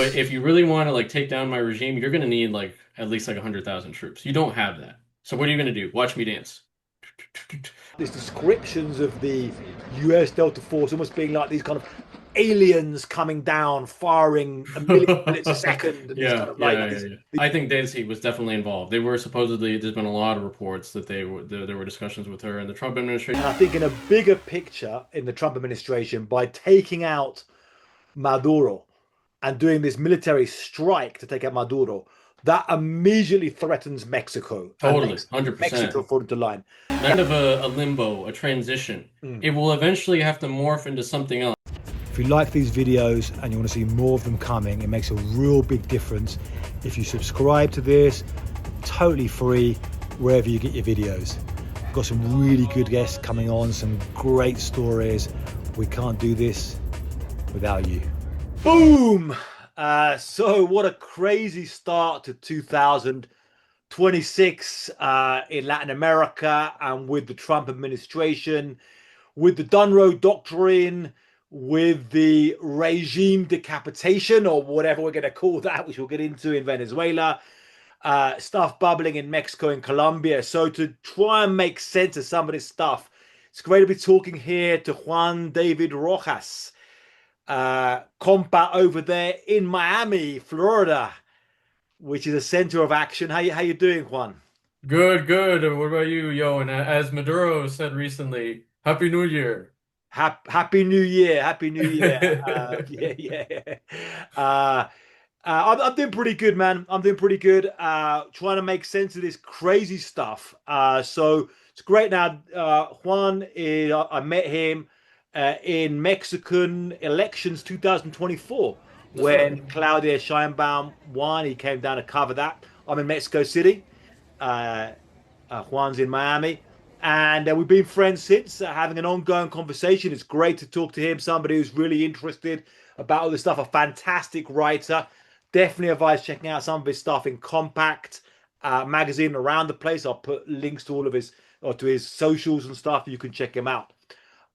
But if you really want to like take down my regime, you're gonna need like at least like 100,000 troops. You don't have that. So what are you gonna do? Watch me dance. These descriptions of the US Delta Force almost being like these kind of aliens coming down, firing a million bullets a second, and these kind Yeah, of yeah, like yeah, these. yeah. I think Delcy was definitely involved. They were supposedly, there's been a lot of reports that there were discussions with her and the Trump And administration. I think in a bigger picture in the Trump administration, by taking out Maduro and doing this military strike to take out Maduro, that immediately threatens Mexico and Totally, makes Mexico 100%. fall into line. Kind of a limbo, a transition. Mm. It will eventually have to morph into something else. If you like these videos and you want to see more of them coming, it makes a real big difference if you subscribe to this, totally free, wherever you get your videos. Got some really good guests coming on, some great stories. We can't do this without you. Boom! So what a crazy start to 2026 in Latin America, and with the Trump administration, with the Dunro Doctrine, with the regime decapitation, or whatever we're going to call that, which we'll get into in Venezuela, stuff bubbling in Mexico and Colombia. So to try and make sense of some of this stuff, it's great to be talking here to Juan David Rojas, compa over there in Miami, Florida, which is a center of action. How you doing, Juan? Good, good. What about you, Ioan? As Maduro said recently, Happy New Year. Happy New Year! Happy New Year! Yeah, yeah. Uh, I'm doing pretty good, man. I'm doing pretty good. Trying to make sense of this crazy stuff. So it's great now. Juan is, I met him in Mexican elections 2024 That's right. when Claudia Sheinbaum won. He came down to cover that. I'm in Mexico City. Uh, Juan's in Miami. And we've been friends since, having an ongoing conversation. It's great to talk to him, somebody who's really interested about all this stuff, a fantastic writer. Definitely advise checking out some of his stuff in Compact magazine around the place. I'll put links to all of his, or to his socials and stuff. You can check him out.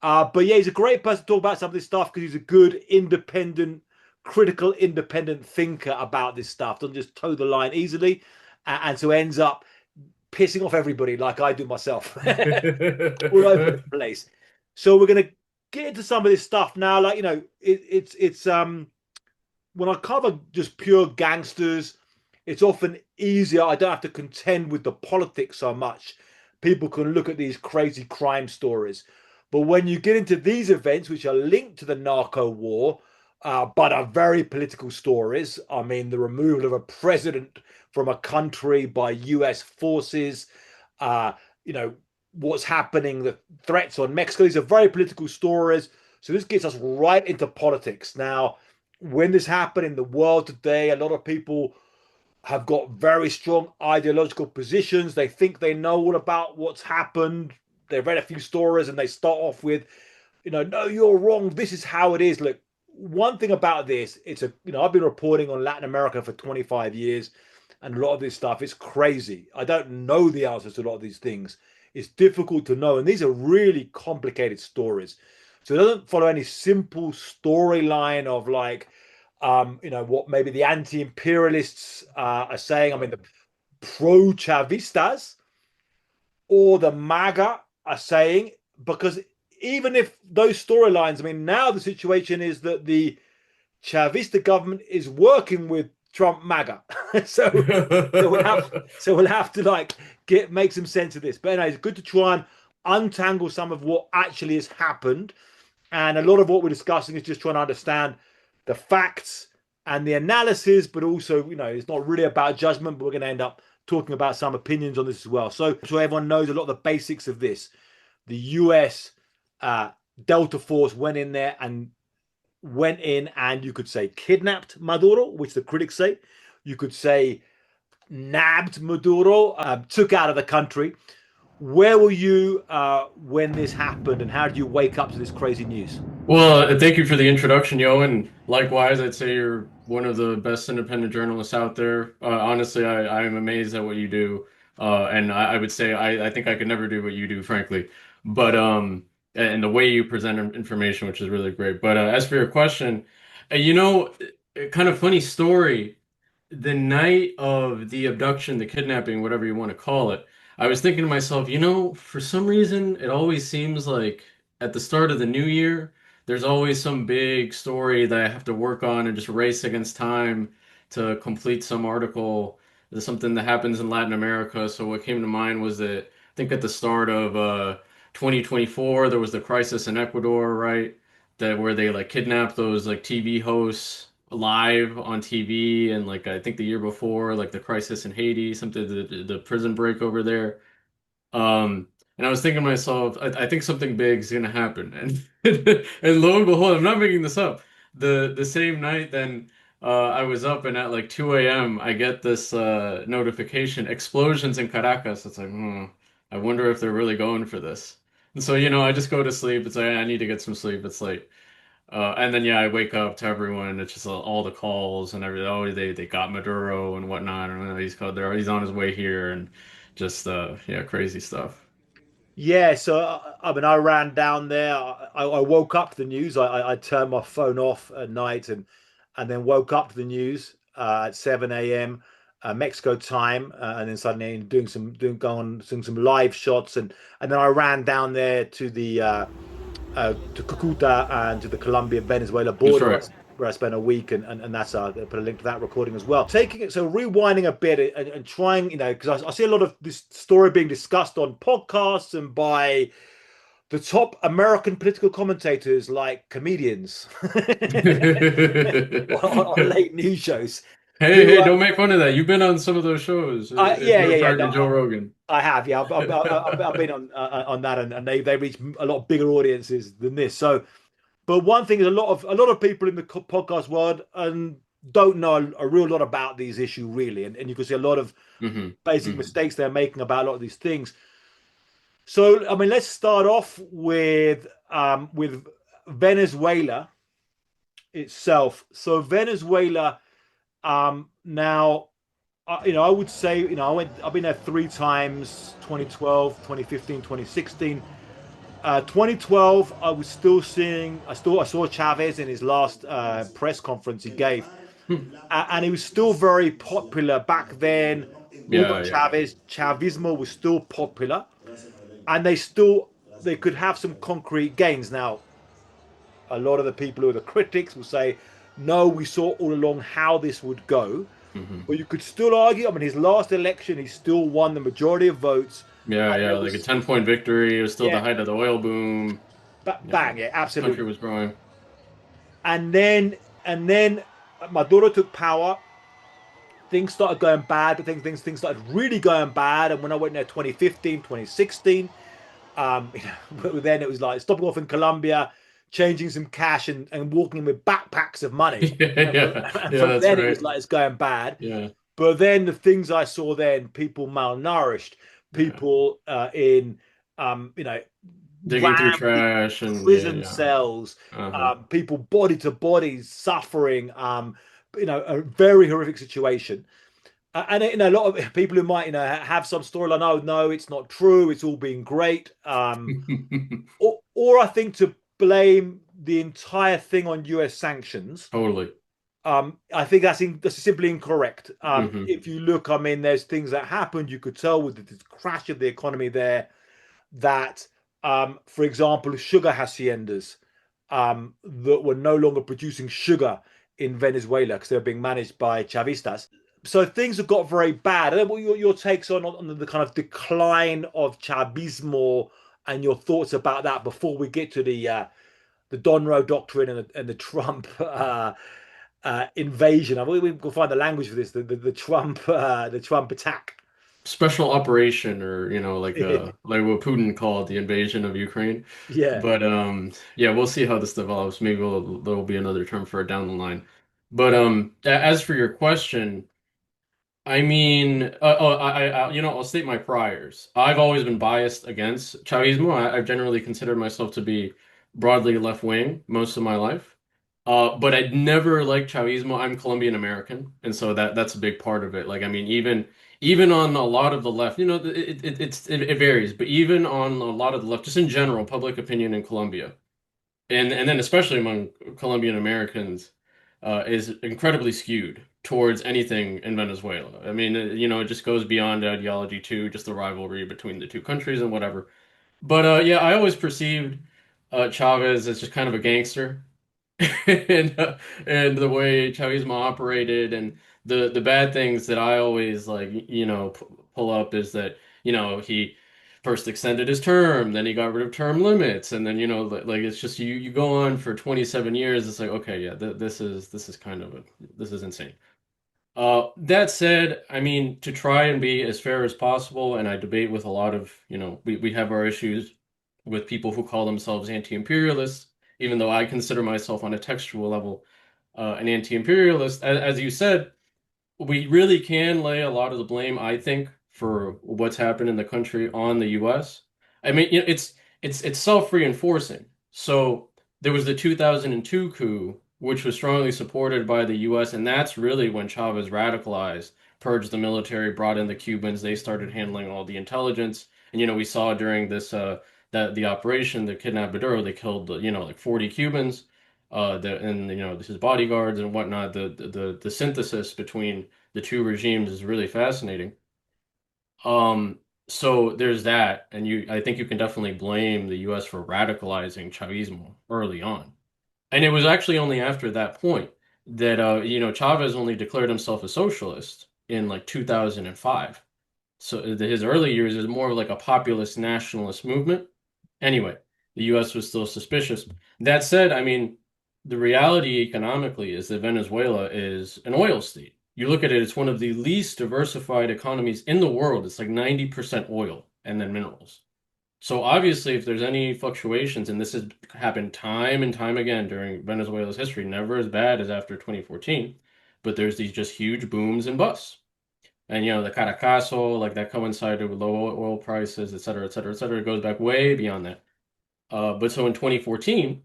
But yeah, he's a great person to talk about some of this stuff because he's a good, independent, critical, independent thinker about this stuff. Doesn't just toe the line easily, and so ends up pissing off everybody like I do myself, all over the place. So we're gonna get into some of this stuff now. Like, it's when I cover just pure gangsters, it's often easier. I don't have to contend with the politics so much. People can look at these crazy crime stories. But when you get into these events, which are linked to the narco war, but are very political stories, I mean, the removal of a president from a country by US forces, uh, you know, what's happening, the threats on Mexico, these are very political stories. So this gets us right into politics. Now, when this happened in the world today, a lot of people have got very strong ideological positions. They think they know all about what's happened. They've read a few stories and they start off with, no, you're wrong. This is how it is. Look, one thing about this, I've been reporting on Latin America for 25 years, and a lot of this stuff is crazy. I don't know the answers to a lot of these things. It's difficult to know. And these are really complicated stories. So it doesn't follow any simple storyline of like, what maybe the anti-imperialists are saying. I mean, the pro-Chavistas or the MAGA are saying, because even if those storylines, I mean, now the situation is that the Chavista government is working with Trump MAGA. so so we'll have to like make some sense of this. But anyway, it's good to try and untangle some of what actually has happened. And a lot of what we're discussing is just trying to understand the facts and the analysis, but also, it's not really about judgment, but we're going to end up talking about some opinions on this as well. So everyone knows a lot of the basics of this. The US Delta Force went in there and you could say kidnapped Maduro, which the critics say. You could say nabbed Maduro, took out of the country. Where were you when this happened, and how did you wake up to this crazy news? Well, thank you for the introduction, Yo, and likewise, I'd say you're one of the best independent journalists out there. Honestly, I'm amazed at what you do, and I would say I think I could never do what you do, frankly. But and the way you present information, which is really great. But as for your question, you know. a kind of funny story. The night of the abduction, the kidnapping, whatever you want to call it, I was thinking to myself, for some reason, it always seems like at the start of the new year, there's always some big story that I have to work on and just race against time to complete some article. There's something that happens in Latin America. So what came to mind was that I think at the start of 2024, there was the crisis in Ecuador, right? That where they like kidnapped those like TV hosts live on TV, and like I think the year before, like the crisis in Haiti, something the prison break over there. And I was thinking to myself, I think something big is gonna happen, and and lo and behold, I'm not making this up. The same night, then I was up, and at like 2 a.m. I get this notification: explosions in Caracas. It's like, I wonder if they're really going for this. And so, I just go to sleep. It's like I need to get some sleep. It's late. And then yeah, I wake up to everyone, and it's just all the calls and everything. Oh, they got Maduro and whatnot, and he's called there. He's on his way here, and just yeah, crazy stuff. Yeah, so I mean, I ran down there. I woke up to the news. I turned my phone off at night and then woke up to the news at 7 a.m. Mexico time, and then suddenly doing some live shots, and then I ran down there to Cucuta and to the Colombia Venezuela That's border, right. where I spent a week, and that's I put a link to that recording as well. Taking it, so rewinding a bit and trying, because I see a lot of this story being discussed on podcasts and by the top American political commentators like comedians on late news shows Hey, who hey, don't make fun of that. You've been on some of those shows. If yeah, you're yeah, yeah. referring to No, Joe Rogan. I have, yeah. I've been on that, and they reach a lot bigger audiences than this. So, but one thing is a lot of people in the podcast world and don't know a real lot about these issues really, and you can see a lot of Hmm. basic Hmm. mistakes they're making about a lot of these things. So, I mean, let's start off with Venezuela itself. So Venezuela now I would say, I've been there three times: 2012, 2015, 2016. 2012, I was still seeing, I saw Chavez in his last press conference he gave, and he was still very popular back then. Although Yeah, yeah. Chavismo was still popular, and they could have some concrete gains. Now, a lot of the people who are the critics will say, no, we saw all along how this would go. Hmm. But you could still argue, I mean, his last election, he still won the majority of votes. Yeah, And yeah. there Like a was, 10-point victory. It was still the yeah, height of the oil boom. bang, yeah, Country absolutely. was growing. And then Maduro took power. Things started going bad, but things started really going bad. And when I went there 2015, 2016, then it was like stopping off in Colombia, changing some cash and walking in with backpacks of money. Yeah, And yeah, from that's then it right. was like it's going bad. Yeah, But then the things I saw then, people malnourished, yeah. people in, you know, Digging through rammed trash and yeah, prison yeah. cells, Uh-huh. people body to body suffering, a very horrific situation. And a lot of people who might, have some storyline. Oh no, it's not true. It's all been great. Or I think to blame the entire thing on U.S. sanctions. Totally. I think that's simply incorrect. Hmm. If you look, I mean, there's things that happened. You could tell with the crash of the economy there that, for example, sugar haciendas that were no longer producing sugar in Venezuela because they were being managed by Chavistas. So things have got very bad. I don't know what your takes on the kind of decline of Chavismo and your thoughts about that before we get to the Donroe Doctrine and the Trump invasion. I mean, we can find the language for this. The Trump attack. Special operation, or like what Putin called the invasion of Ukraine. Yeah. But yeah, we'll see how this develops. Maybe there'll be another term for it down the line. But as for your question, I mean, I'll state my priors. I've always been biased against Chavismo. I've generally considered myself to be broadly left wing most of my life. But I'd never liked Chavismo. I'm Colombian American, and so that's a big part of it. Like, I mean, even on a lot of the left, it varies, but even on a lot of the left, just in general, public opinion in Colombia, and then especially among Colombian Americans. is incredibly skewed towards anything in Venezuela. I mean, it just goes beyond ideology too, just the rivalry between the two countries and whatever. But yeah, I always perceived Chavez as just kind of a gangster, and the way Chavismo operated, and the bad things that I always like, pull up is that he first extended his term, then he got rid of term limits, and then like it's just you go on for 27 years. It's like, okay, yeah, this is kind of this is insane. That said, I mean, to try and be as fair as possible, and I debate with a lot of, we have our issues with people who call themselves anti-imperialists, even though I consider myself on a textual level an anti-imperialist. As you said, we really can lay a lot of the blame, I think, for what's happened in the country on the US. I mean, it's self-reinforcing. So there was the 2002 coup, which was strongly supported by the US, and that's really when Chavez radicalized, purged the military, brought in the Cubans, they started handling all the intelligence. And we saw during this that the operation that kidnapped Maduro, they killed like 40 Cubans and his bodyguards and whatnot. The synthesis between the two regimes is really fascinating. Um, so there's that, and I think you can definitely blame the U.S. for radicalizing Chavismo early on. And it was actually only after that point that Chavez only declared himself a socialist in like 2005. So his early years is more like a populist nationalist movement. Anyway, the U.S. was still suspicious. That said, I mean, the reality economically is that Venezuela is an oil state. You look at it, it's one of the least diversified economies in the world. It's like 90% oil and then minerals. So obviously, if there's any fluctuations, and this has happened time and time again during Venezuela's history, never as bad as after 2014, but there's these just huge booms and busts. And the Caracaso, like that coincided with low oil prices, et cetera, et cetera, et cetera. It goes back way beyond that. But so in 2014,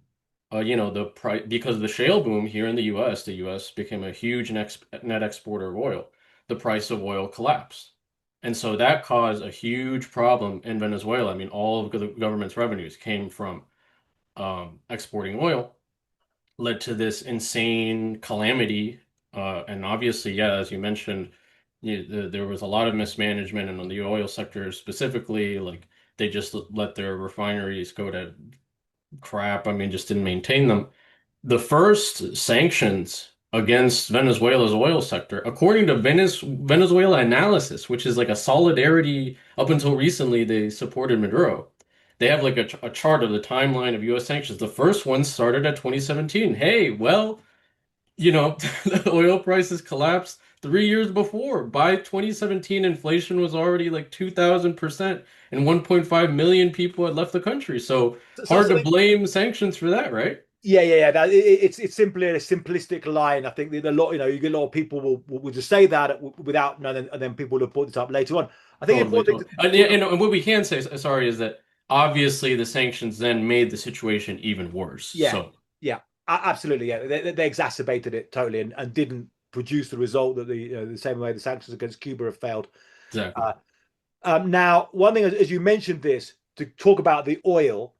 the price because of the shale boom here in the U.S. became a huge net exporter of oil. The price of oil collapsed. And so that caused a huge problem in Venezuela. I mean, all of the government's revenues came from exporting oil, led to this insane calamity. And obviously, yeah, as you mentioned, there was a lot of mismanagement, and on the oil sector specifically, like they just let their refineries go to crap. I mean, just didn't maintain them. The first sanctions against Venezuela's oil sector, according to Venezuela Analysis, which is like a solidarity, up until recently, they supported Maduro. They have like a chart of the timeline of US sanctions. The first one started at 2017. Hey, well, the oil prices collapsed 3 years before. By 2017, inflation was already like 2,000%, and 1.5 million people had left the country. So So, hard so to blame sanctions for that, right? yeah. It's simply a simplistic line. I think that a lot, you get a lot of people will just say that without, and then people will put this up later on. I think the Totally, important thing totally. And, to and what we can say, sorry, is that obviously the sanctions then made the situation even worse. yeah, So yeah, absolutely, yeah. They exacerbated it totally and didn't produce the result that the same way the sanctions against Cuba have failed. exactly. Uh, Now, one thing, as you mentioned this, to talk about the oil,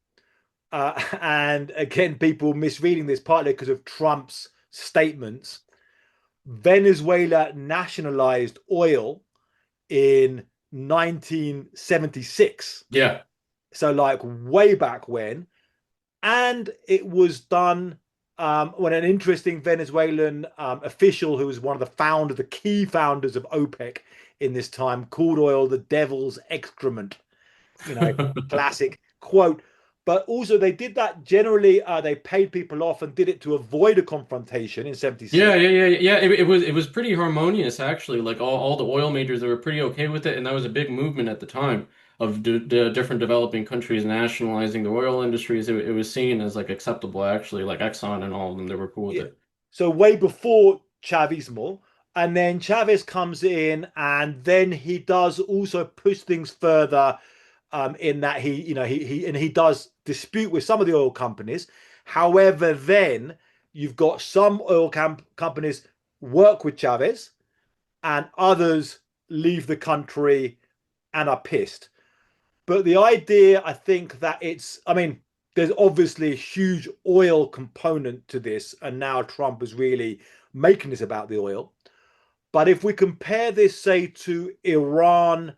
and again, people misreading this partly because of Trump's statements. Venezuela nationalized oil in 1976. Yeah. So, like, way back when. And it was done when an interesting Venezuelan official who was one of the key founders of OPEC in this time, called oil the devil's excrement. Classic quote. But also, they did that generally. They paid people off and did it to avoid a confrontation in '76. Yeah. It was pretty harmonious actually. Like all the oil majors, they were pretty okay with it, and that was a big movement at the time of different developing countries nationalizing the oil industries. It was seen as like acceptable actually, like Exxon and all of them, they were cool with Yeah. it. So way before Chavismo, and then Chavez comes in, and then he does also push things further. In that he does dispute with some of the oil companies. However, then you've got some companies work with Chavez, and others leave the country and are pissed. But the idea, I think that I mean, there's obviously a huge oil component to this, and now Trump is really making this about the oil. But if we compare this, say, to Iran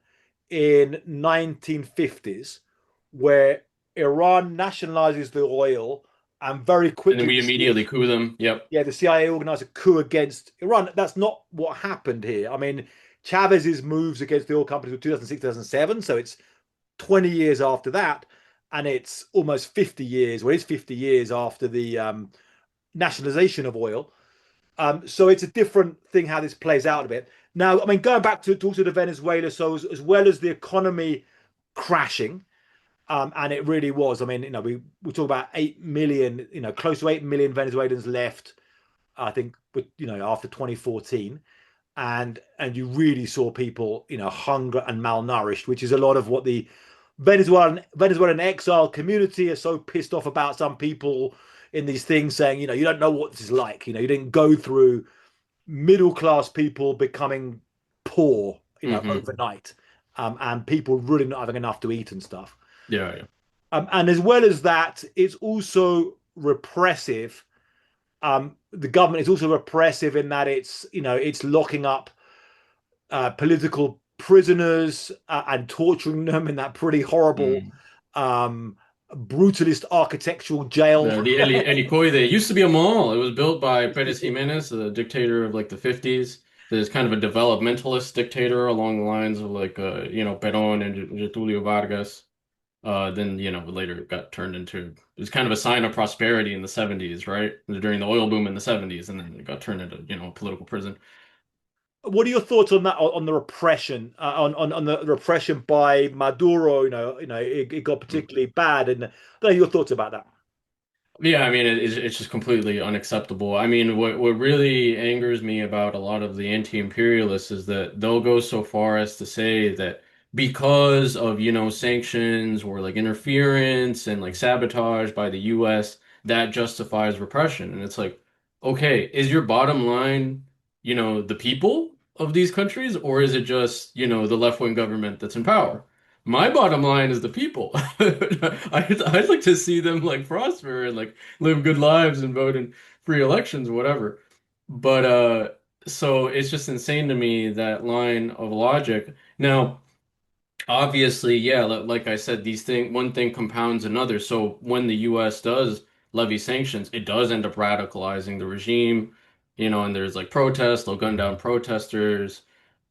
in 1950s, where Iran nationalizes the oil and very And then quickly we immediately coup them. Yep. the CIA organized a coup against Iran. That's not what happened here. I mean, Chavez's moves against the oil companies were 2006, 2007, so it's 20 years after that, and it's almost 50 years, well, it's 50 years after the nationalization of oil. So it's a different thing how this plays out a bit. Now, I mean, going back to also to Venezuela, so as well as the economy crashing, and it really was. I mean, we talk about 8 million, close to 8 million Venezuelans left. I think, after 2014, and you really saw people, hunger and malnourished, which is a lot of what the Venezuelan exile community are so pissed off about. Some people in these things saying, you don't know what this is like. You didn't go through middle class people becoming poor, Hmm. overnight, and people really not having enough to eat and stuff. Yeah, yeah. And as well as that, it's also repressive. The government is also repressive in that it's locking up political prisoners and torturing them in that pretty horrible, Mm. um, brutalist architectural jail. The Helicoide used to be a mall. It was built by Perez Jimenez, the dictator of like the 50s. There's kind of a developmentalist dictator along the lines of like Perón and Getulio Vargas. Then later it got turned into it was kind of a sign of prosperity in the 70s, right? During the oil boom in the 70s, and then it got turned into a political prison. What are your thoughts on that? On the repression, on the repression by Maduro? It got particularly bad, and what are your thoughts about that? Yeah, I mean it's just completely unacceptable. I mean, what really angers me about a lot of the anti-imperialists is that they'll go so far as to say that because of, sanctions or like interference and like sabotage by the US, that justifies repression. And it's like, okay, is your bottom line, the people of these countries, or is it just, the left-wing government that's in power? My bottom line is the people. I'd like to see them like prosper and like live good lives and vote in free elections or whatever. But so it's just insane to me that line of logic. Now, obviously, yeah, like I said, one thing compounds another. So when the US does levy sanctions, it does end up radicalizing the regime, and there's like protests, they'll gun down protesters.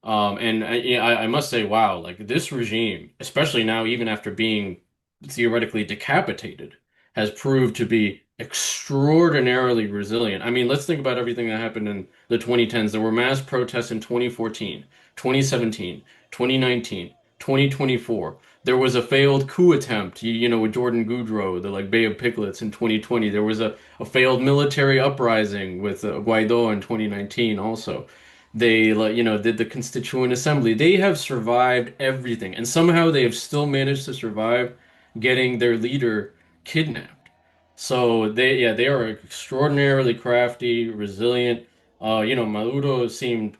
And yeah, I must say, wow, like this regime, especially now, even after being theoretically decapitated, has proved to be extraordinarily resilient. I mean, let's think about everything that happened in the 2010s. There were mass protests in 2014, 2017, 2019. 2024. There was a failed coup attempt, with Jordan Goudreau, the like Bay of Piglets in 2020. There was a failed military uprising with Guaido in 2019 also. They like, did the Constituent Assembly. They have survived everything, and somehow they have still managed to survive getting their leader kidnapped. So they are extraordinarily crafty, resilient. Maduro seemed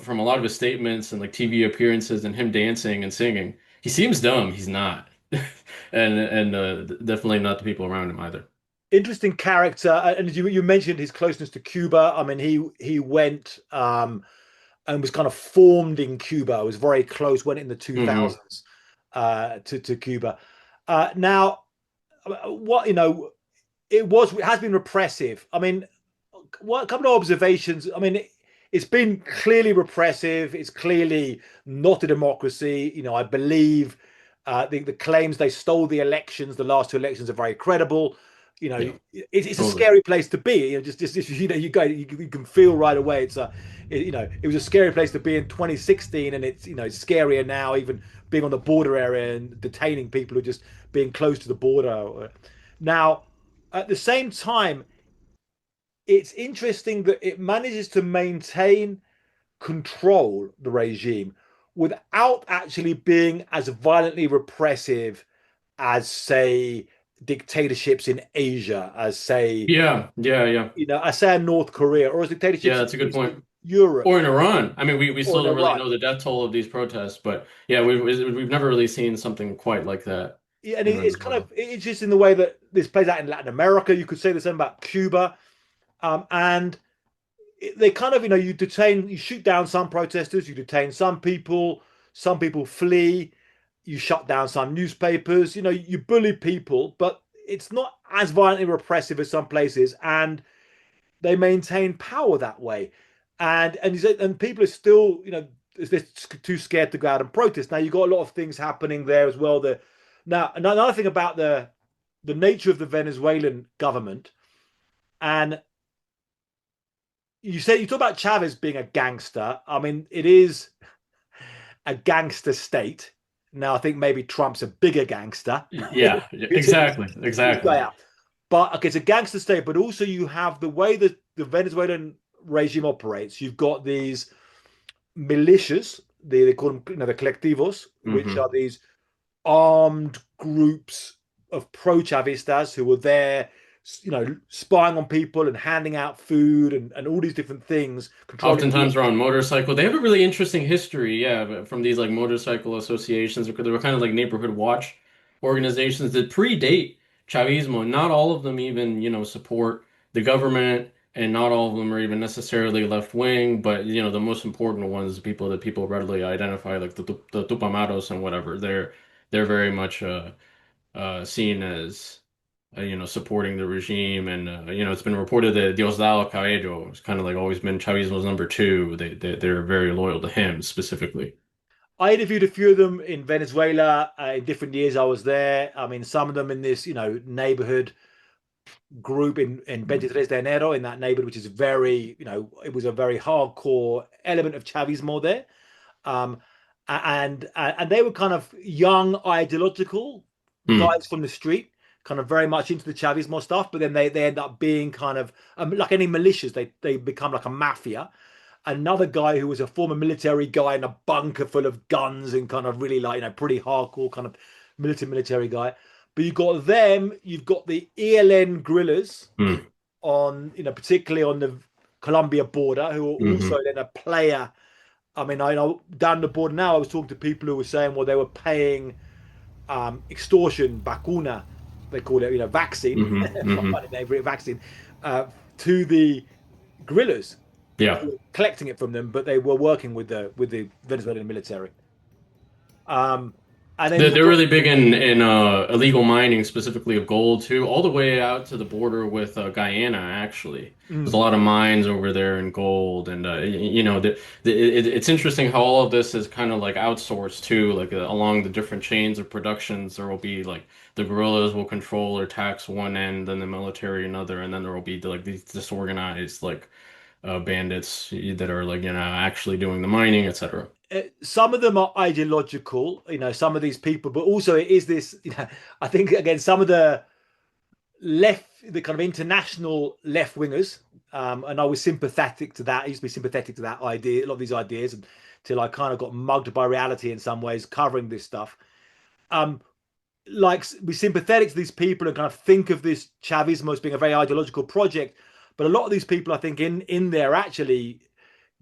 from a lot of his statements and like TV appearances and him dancing and singing, he seems dumb. He's not, and definitely not the people around him either. Interesting character, and you mentioned his closeness to Cuba. I mean, he went and was kind of formed in Cuba. Was very close. Went in the Hmm. 2000s to Cuba. Now, what it has been repressive. I mean, what a couple of observations. I mean, it's been clearly repressive. It's clearly not a democracy. I believe the claims they stole the elections, the last two elections, are very credible. Yeah, It's a totally. scary place to be. Just you go, you can feel right away. It was a scary place to be in 2016, and it's scarier now, even being on the border area and detaining people who are just being close to the border. Now, at the same time, it's interesting that it manages to maintain control the regime without actually being as violently repressive as, say, dictatorships in Asia, as, say, Yeah, yeah, yeah, as, say, in North Korea, or as yeah. dictatorships in That's a good point. Eastern Europe Or in Iran. I mean, we or still in don't really Iran. know the death toll of these protests, but yeah, we've never really seen something quite like that. and in it's kind Venezuela. of it's just in the way that this plays out in Latin America. You could say the same about Cuba, and they kind of you shoot down some protesters, you detain some people flee, you shut down some newspapers, you bully people, but it's not as violently repressive as some places, and they maintain power that way. And people are still, they're too scared to go out and protest. Now you've got a lot of things happening there as well. Now another thing about the nature of the Venezuelan government, and you talk about Chavez being a gangster. I mean, it is a gangster state. Now I think maybe Trump's a bigger gangster. Yeah, exactly, exactly. But okay, it's a gangster state, but also you have the way that the Venezuelan regime operates. You've got these militias, they call them the colectivos, which are these armed groups of pro-Chavistas who were there, spying on people and handing out food and all these different things. Oftentimes they're on motorcycle. They have a really interesting history, yeah, from these like motorcycle associations. They were kind of like neighborhood watch organizations that predate Chavismo. Not all of them even, support the government, and not all of them are even necessarily left wing. But the most important ones, the people that people readily identify, like the Tupamaros and whatever, they're very much seen as supporting the regime, and it's been reported that Diosdado Cabello has kind of like always been Chavismo's number two. They're very loyal to him specifically. I interviewed a few of them in Venezuela in different years I was there. I mean, some of them in this, neighborhood group in 23 de Enero, in that neighborhood, which is very, it was a very hardcore element of Chavismo there. Um, and they were kind of young, ideological guys from the street, kind of very much into the Chavismo stuff, but then they end up being kind of like any militias, they become like a mafia. Another guy who was a former military guy in a bunker full of guns and kind of really like, pretty hardcore kind of military guy. But you've got them, you've got the ELN guerrillas on, particularly on the Colombia border, who are also then a player. I mean, I know down the border now, I was talking to people who were saying, well, they were paying extortion, vacuna, they call it, vaccine, funny name for it, vaccine, to the guerrillas. Yeah. Collecting it from them, but they were working with the Venezuelan military. And then They're really big in illegal mining, specifically of gold too, all the way out to the border with Guyana. Actually, there's a lot of mines over there in gold, and it's interesting how all of this is kind of like outsourced too. Like along the different chains of productions, there will be like the guerrillas will control or tax one end, then the military another, and then there will be like these disorganized like bandits that are like actually doing the mining, etc. Some of them are ideological, some of these people, but also it is this, I think again, some of the kind of international left wingers, and I was sympathetic to that. I used to be sympathetic to that idea, a lot of these ideas, until I kind of got mugged by reality in some ways, covering this stuff. Like be sympathetic to these people and kind of think of this Chavismo as being a very ideological project, but a lot of these people, I think, in there actually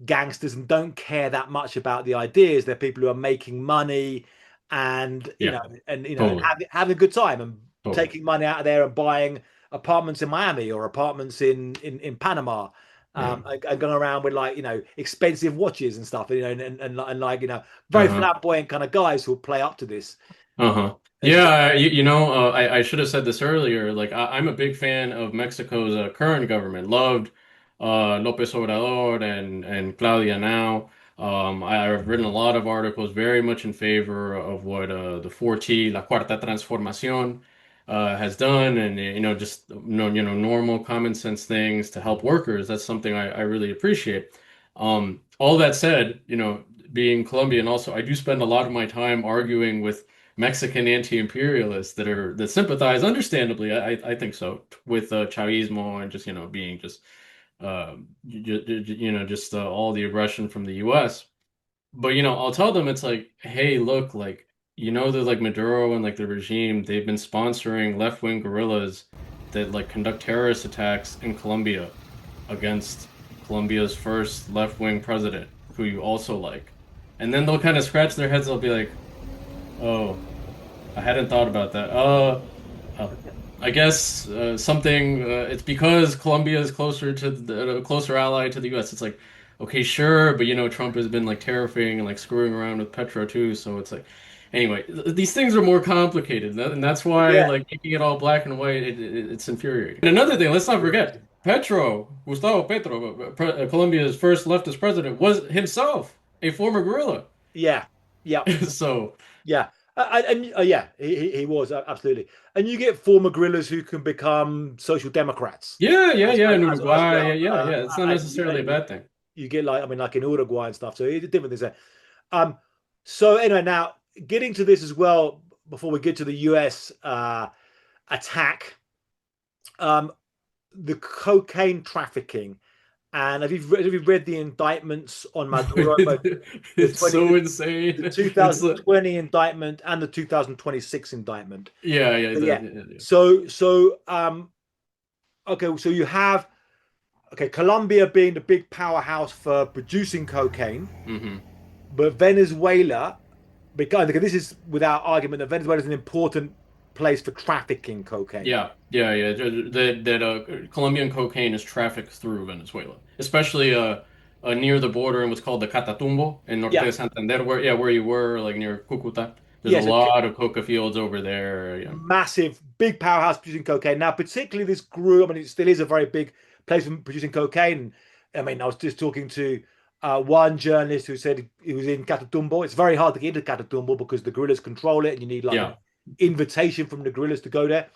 gangsters and don't care that much about the ideas. They're people who are making money and Totally. having a good time and Totally. taking money out of there and buying apartments in Miami or apartments in Panama, and going around with like expensive watches and stuff, and like very flamboyant kind of guys who play up to this. Yeah, I should have said this earlier. Like, I'm a big fan of Mexico's current government. Loved López Obrador and Claudia now. I've written a lot of articles very much in favor of what the 4T, La Cuarta Transformación, has done, and just normal common sense things to help workers. That's something I really appreciate. All that said, being Colombian, also I do spend a lot of my time arguing with Mexican anti-imperialists that sympathize, understandably, I think so, with Chavismo and just being just all the aggression from the U.S. But I'll tell them it's like, hey, look, like that like Maduro and like the regime, they've been sponsoring left-wing guerrillas that like conduct terrorist attacks in Colombia against Colombia's first left-wing president, who you also like, and then they'll kind of scratch their heads. They'll be like, oh, I hadn't thought about that. Uh, I guess something. It's because Colombia is closer to a closer ally to the U.S. It's like, okay, sure, but Trump has been like tariffing and like screwing around with Petro too. So it's like, anyway, these things are more complicated, and that's why Yeah, like making it all black and white, it's infuriating. And another thing, let's not forget, Gustavo Petro, Colombia's first leftist president, was himself a former guerrilla. yeah, yeah. So. Yeah, and yeah, he was absolutely. And you get former guerrillas who can become social democrats Yeah, yeah, as yeah, in as Uruguay. Yeah, well. yeah, yeah. It's not necessarily a And bad thing. you get like I mean like in Uruguay and stuff. So it's different things there. Um. So anyway, now getting to this as well before we get to the U.S. Attack, um, the cocaine trafficking. And have you read the indictments on Maduro, both the It's 20 so the insane. It's like, 2020 indictment and the 2026 indictment? yeah, yeah, So, yeah. yeah, yeah. So okay, so you have okay, Colombia being the big powerhouse for producing cocaine, Hmm. but Venezuela, because this is without argument that Venezuela is an important place for trafficking cocaine. Yeah, yeah, yeah. That Colombian cocaine is trafficked through Venezuela, especially near the border in what's called the Catatumbo in Norte Yeah, de Santander, where you were, like near Cucuta. There's a yeah. So lot of coca fields over there. Yeah, massive, big powerhouse producing cocaine. Now, particularly this grew. I mean, it still is a very big place for producing cocaine. I mean, I was just talking to one journalist who said he was in Catatumbo. It's very hard to get into Catatumbo because the guerrillas control it, and you need like an yeah. invitation from the guerrillas to go there.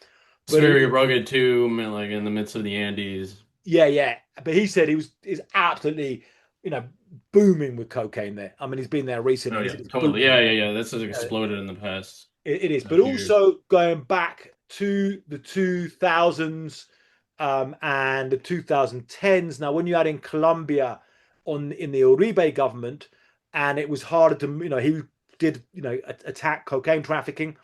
It's But very rugged too, man, like in the midst of the Andes. yeah, yeah. But he said he was is absolutely, you know, booming with cocaine there. I mean, he's been there recently. Oh And he yeah, said it's totally. booming. Yeah, yeah, yeah. This has Uh, exploded in the past it is, but few years. also going back to the 2000s and the 2010s. Now, when you had in Colombia on in the Uribe government, and it was harder to, he did, attack cocaine trafficking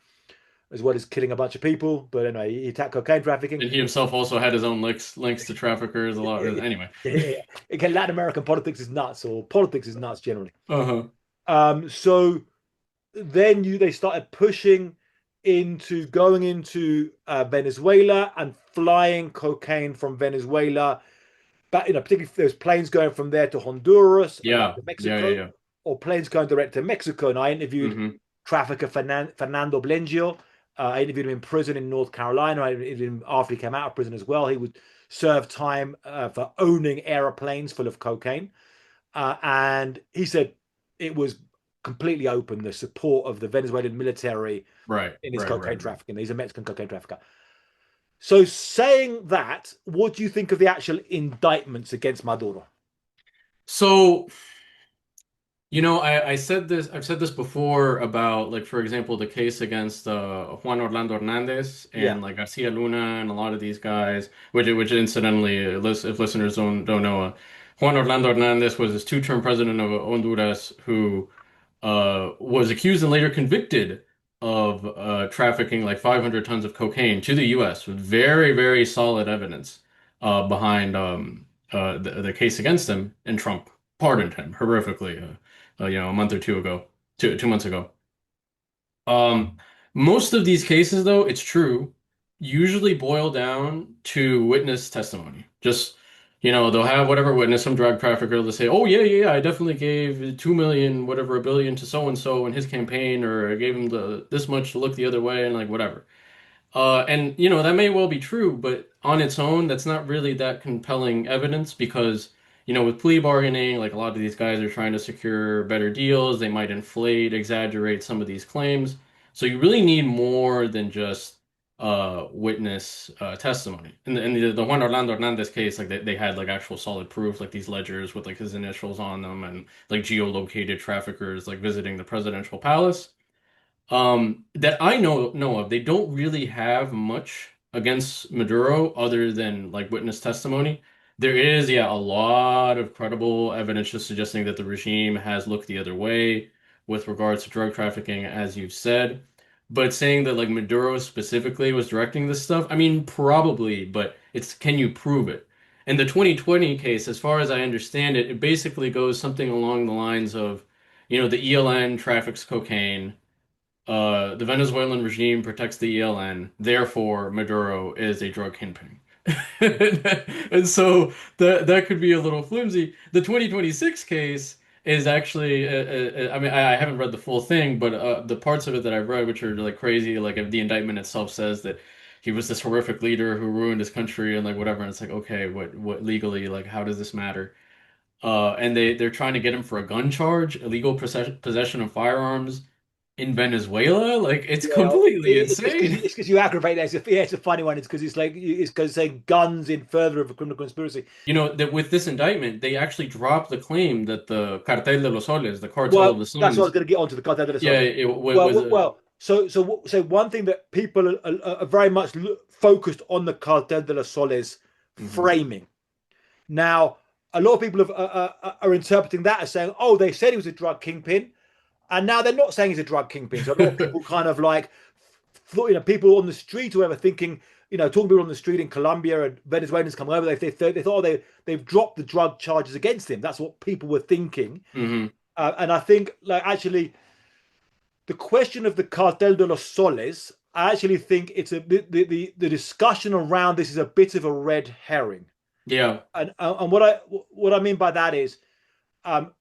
as well as killing a bunch of people. But anyway, he attacked cocaine trafficking. And he himself also had his own links to traffickers a lot. Anyway. Yeah. Again, Latin American politics is nuts, or politics is nuts generally. Uh-huh. So then they started pushing into going into Venezuela and flying cocaine from Venezuela. But particularly if there's planes going from there to Honduras and back Yeah. to Yeah, yeah, Mexico, yeah. or planes going direct to Mexico. And I interviewed Hmm. trafficker Fernando Blengio. I interviewed him in prison in North Carolina. I interviewed him after he came out of prison as well. He would serve time for owning aeroplanes full of cocaine. And he said it was completely open, the support of the Venezuelan military Right, in his right, right, cocaine right. trafficking. He's a Mexican cocaine trafficker. So, saying that, what do you think of the actual indictments against Maduro? So, I've said this before about, like, for example, the case against Juan Orlando Hernandez Yeah, and like Garcia Luna and a lot of these guys, which incidentally, if listeners don't know, Juan Orlando Hernandez was this two-term president of Honduras who was accused and later convicted of trafficking like 500 tons of cocaine to the U.S. with very, very solid evidence behind the case against him, and Trump pardoned him horrifically, a month or two ago, 2 months ago. Um, Most of these cases, though, it's true, usually boil down to witness testimony. Just, they'll have whatever witness, some drug trafficker, they'll say, oh, yeah, yeah, yeah, I definitely gave 2 million, whatever, a billion to so and so in his campaign, or I gave him this much to look the other way, and like whatever. And that may well be true, but on its own, that's not really that compelling evidence because, with plea bargaining, like a lot of these guys are trying to secure better deals. They might inflate, exaggerate some of these claims. So you really need more than just witness testimony. In the Juan Orlando Hernandez case, like they had like actual solid proof, like these ledgers with like his initials on them and like geolocated traffickers like visiting the presidential palace that I know of. They don't really have much against Maduro other than like witness testimony. There is, yeah, a lot of credible evidence just suggesting that the regime has looked the other way with regards to drug trafficking, as you've said. But saying that like Maduro specifically was directing this stuff, I mean, probably, but it's can you prove it? In the 2020 case, as far as I understand it, it basically goes something along the lines of, the ELN traffics cocaine. The Venezuelan regime protects the ELN, therefore Maduro is a drug kingpin. And so that could be a little flimsy. The 2026 case is actually, I mean, I haven't read the full thing, but the parts of it that I've read, which are like crazy, like if the indictment itself says that he was this horrific leader who ruined his country and like whatever, and it's like, okay, what legally, like, how does this matter? And they're trying to get him for a gun charge, illegal possession of firearms in Venezuela. Like it's Yeah, completely it's insane. because you aggravate that. It's a funny one. It's because it's because saying guns in further of a criminal conspiracy. You know that with this indictment, they actually dropped the claim that the Cartel de los Soles, the cartel of Well, the that's what I was suns, going to get onto the Cartel de los yeah, Soles. it was Well, a well. So one thing that people are very much focused on the Cartel de los Soles mhm. framing. Now, a lot of people are interpreting that as saying, "Oh, they said he was a drug kingpin," and now they're not saying he's a drug kingpin. So a lot of people kind of like, people on the street or whatever thinking, talking to people on the street in Colombia and Venezuelans come over, they thought they've dropped the drug charges against him. That's what people were thinking. Mhm. And I think, like, actually, the question of the Cartel de los Soles, I actually think it's the discussion around this is a bit of a red herring. Yeah. And what I mean by that is, um,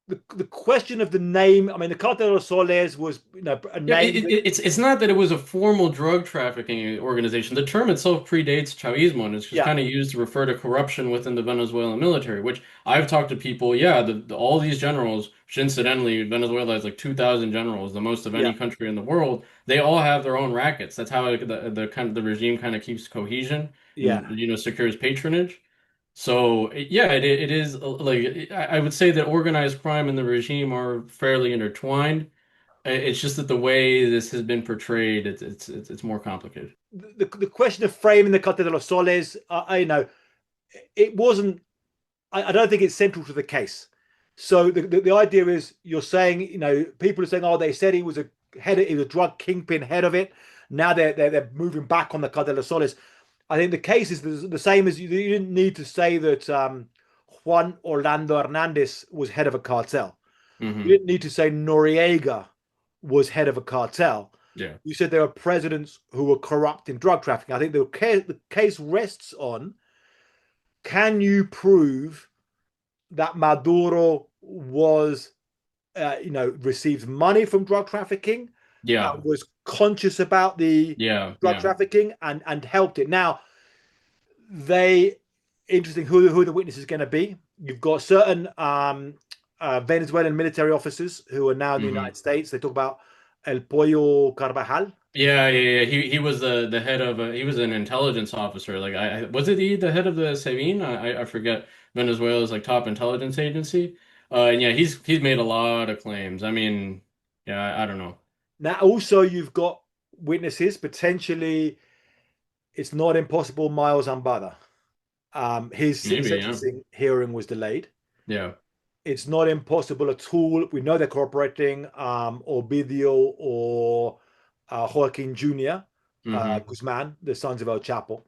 the question of the name. I mean, the Cartel de los Soles was, a Yeah, name that, it's not that it was a formal drug trafficking organization. The term itself predates Chavismo, and it's just yeah, kind of used to refer to corruption within the Venezuelan military, which I've talked to people, yeah, all these generals, which incidentally, Venezuela has like 2,000 generals, the most of any yeah, country in the world. They all have their own rackets. That's how the kind of the regime kind of keeps cohesion yeah. and secures patronage. So yeah, it is like I would say that organized crime and the regime are fairly intertwined. It's just that the way this has been portrayed, it's more complicated. The question of framing the Cartel de los Soles, it wasn't. I don't think it's central to the case. So the idea is, you're saying, people are saying, oh, they said he was he was a drug kingpin head of it. Now they're moving back on the Cartel de los Soles. I think the case is the same as, you didn't need to say that Juan Orlando Hernandez was head of a cartel. You Hmm. didn't need to say Noriega was head of a cartel. Yeah. You said there were presidents who were corrupt in drug trafficking. I think the case rests on, can you prove that Maduro was, received money from drug trafficking, Yeah. was conscious about the Yeah. drug Yeah. trafficking, and helped it. Now, they interesting who the witness is going to be. You've got certain Venezuelan military officers who are now in the Hmm. United States. They talk about El Pollo Carvajal. Yeah, yeah, yeah. He was the head of he was an intelligence officer. Like was it the head of the SEBIN? I forget Venezuela's like top intelligence agency. And yeah, he's made a lot of claims. I mean, yeah, I don't know. Now, also, you've got witnesses potentially. It's not impossible. Miles Ambada, his Maybe, yeah. sentencing hearing was delayed. Yeah. It's not impossible at all. We know they're cooperating. Ovidio or Joaquin Jr., Hmm. Guzman, the sons of El Chapo,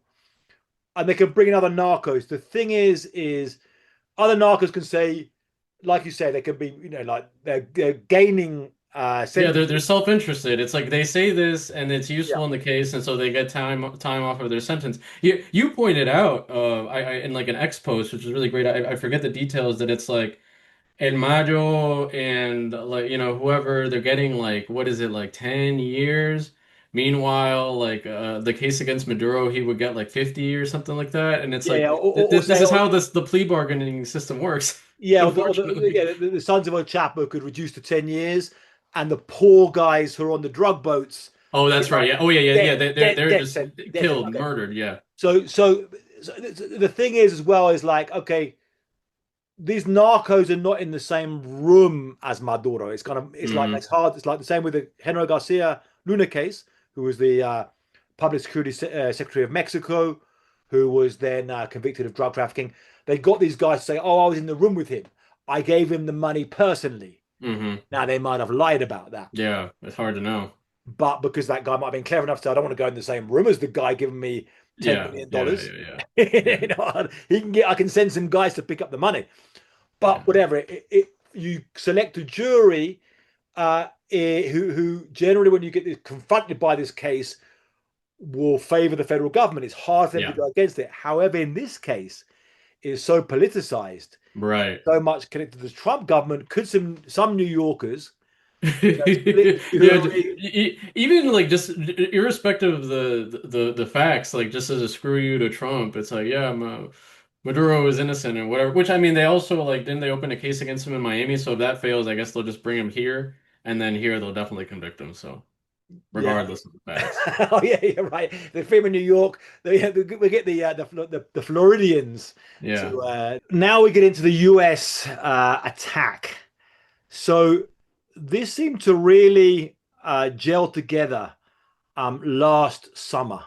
and they can bring in other narcos. The thing is other narcos can say, like you say, they can be, like they're gaining Yeah, they're sentences. self-interested. It's like they say this and it's Yeah, useful in the case, and so they get time off of their sentence. You pointed out I in like an X post, which is really great. I forget the details that it's like El Mayo and like whoever they're getting like what is it like 10 years. Meanwhile, like the case against Maduro, he would get like 50 or something like that. And it's yeah, like yeah. Or this say, is how the plea bargaining system works, yeah, unfortunately. yeah, the sons of El Chapo could reduce to 10 years, and the poor guys who are on the drug boats Oh, get that's right. like Yeah. Oh, yeah, yeah, yeah. They're just dead sent. killed, Okay, murdered. Yeah. so the thing is, as well, is like, okay, these narcos are not in the same room as Maduro. It's kind of, it's like, Hmm. it's hard. It's like the same with the Henry Garcia Luna case, who was the public security secretary of Mexico, who was then convicted of drug trafficking. They got these guys to say, "Oh, I was in the room with him. I gave him the money personally." Hmm. Now, they might have lied about that, Yeah. It's hard to know. but because that guy might have been clever enough to say, "I don't want to go in the same room as the guy giving me ten Yeah. million Yeah. dollars," Yeah. Yeah. Yeah. he can get. I can send some guys to pick up the money. Yeah. But whatever, you select a jury, who generally, when you get confronted by this case, will favor the federal government. It's hard for them to Yeah. go against it. However, in this case, it's so politicized, Right. so much connected to the Trump government. Could some New Yorkers, split the Yeah, jury? even like just irrespective of the facts, like just as a screw you to Trump, it's like, yeah, Maduro is innocent and whatever. Which I mean, they also like didn't they open a case against him in Miami? So if that fails, I guess they'll just bring him here, and then here they'll definitely convict him. So Yeah. regardless of the facts, Oh yeah, you're right. The film in New York, we get the Floridians yeah. to. Now we get into the U.S. Attack. So this seemed to really gel together last summer,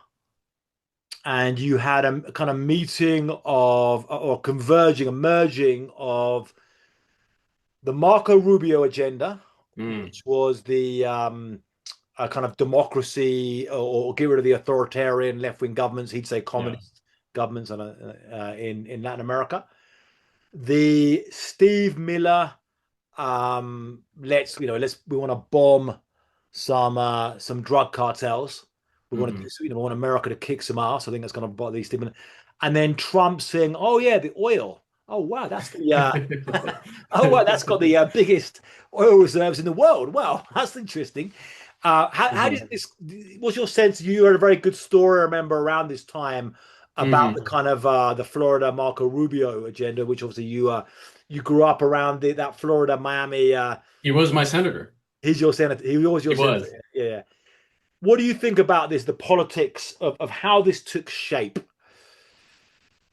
and you had a kind of meeting of or converging, a merging of the Marco Rubio agenda, Mm, which was the a kind of democracy or get rid of the authoritarian left wing governments. He'd say yeah. communist governments in Latin America. The Steve Miller, let's we want to bomb some drug cartels. We want to Hmm. we want America to kick some ass. I think that's going to bother these Steve Miller. And then Trump saying, "Oh yeah, the oil. Oh wow, that's the oh wow, that's got the biggest oil reserves in the world. Wow, that's interesting." How did Hmm. this? What's your sense? You had a very good story, I remember, around this time about the Hmm. kind of the Florida Marco Rubio agenda, which obviously you grew up around that Florida Miami. He was my senator. He's your senator. He was He your senator. was. Yeah. What do you think about this? The politics of how this took shape.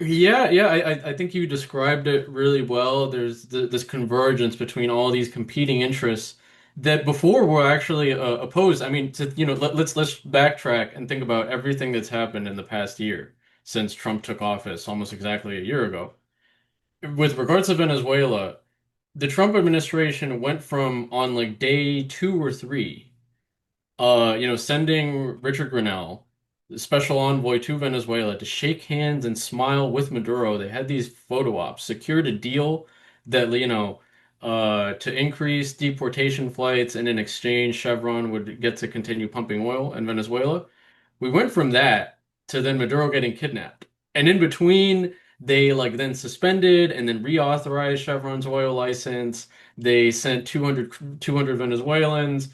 Yeah, I think you described it really well. There's this convergence between all these competing interests that before were actually opposed. I mean, let's backtrack and think about everything that's happened in the past year since Trump took office almost exactly a year ago. With regards to Venezuela, the Trump administration went from on like day two or three sending Richard Grenell, the special envoy to Venezuela, to shake hands and smile with Maduro. They had these photo ops, secured a deal that, to increase deportation flights, and in exchange, Chevron would get to continue pumping oil in Venezuela. We went from that to then Maduro getting kidnapped. And in between, they like then suspended and then reauthorized Chevron's oil license. They sent 200 Venezuelans,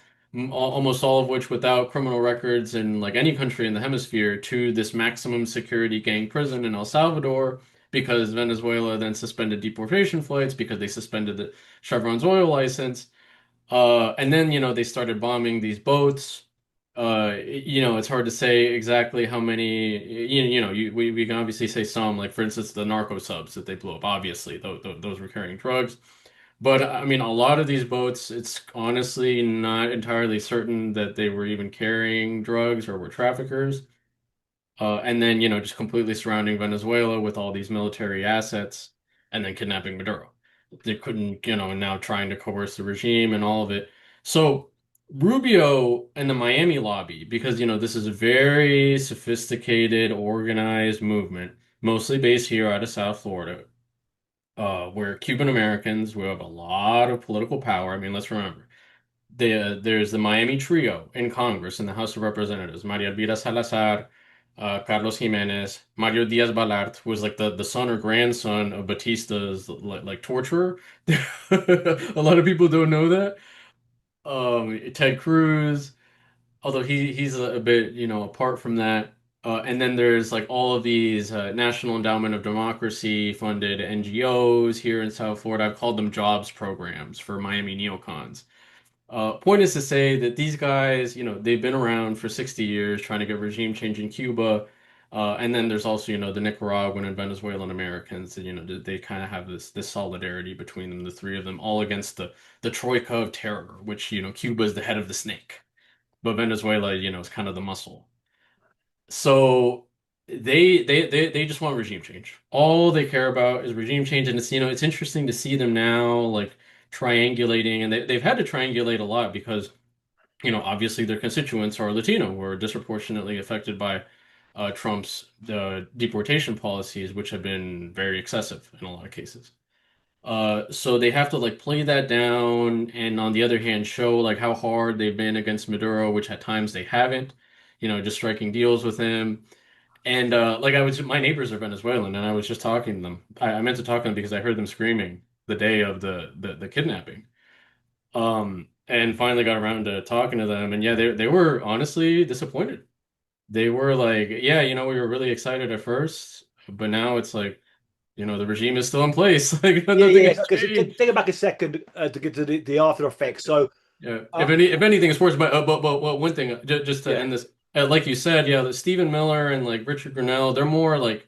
almost all of which without criminal records in like any country in the hemisphere, to this maximum security gang prison in El Salvador because Venezuela then suspended deportation flights because they suspended the Chevron's oil license. And then, they started bombing these boats. It's hard to say exactly how many, we can obviously say some, like for instance, the narco subs that they blew up, obviously, those were carrying drugs. But I mean, a lot of these boats, it's honestly not entirely certain that they were even carrying drugs or were traffickers. And then, just completely surrounding Venezuela with all these military assets and then kidnapping Maduro. They couldn't, now trying to coerce the regime and all of it. So Rubio and the Miami lobby, because, this is a very sophisticated, organized movement, mostly based here out of South Florida, where Cuban Americans who have a lot of political power. I mean, let's remember, there's the Miami trio in Congress in the House of Representatives: Maria Elvira Salazar, Carlos Jimenez, Mario Diaz-Balart, who was like the son or grandson of Batista's like torturer. A lot of people don't know that. Ted Cruz, although he's a bit, apart from that. And then there's like all of these National Endowment of Democracy funded NGOs here in South Florida. I've called them jobs programs for Miami neocons. Point is to say that these guys, they've been around for 60 years trying to get regime change in Cuba. And then there's also, the Nicaraguan and Venezuelan Americans, and, they kind of have this solidarity between them, the three of them, all against the troika of terror, which, Cuba is the head of the snake, but Venezuela, is kind of the muscle. So they just want regime change. All they care about is regime change, and it's interesting to see them now like triangulating, and they've had to triangulate a lot because obviously their constituents are Latino, who are disproportionately affected by Trump's deportation policies, which have been very excessive in a lot of cases. So they have to like play that down, and on the other hand, show like how hard they've been against Maduro, which at times they haven't, just striking deals with him. And like my neighbors are Venezuelan, and I was just talking to them. I meant to talk to them because I heard them screaming the day of the kidnapping. And finally got around to talking to them, and yeah, they were honestly disappointed. They were like, yeah, we were really excited at first, but now it's like, the regime is still in place. Like Yeah, nothing yeah. has Okay, so changed. take it back a second to get to the after effects. So, Yeah. uh, If anything, it's worse. But one thing, just to yeah. end this, like you said, yeah, the Stephen Miller and like Richard Grinnell, they're more like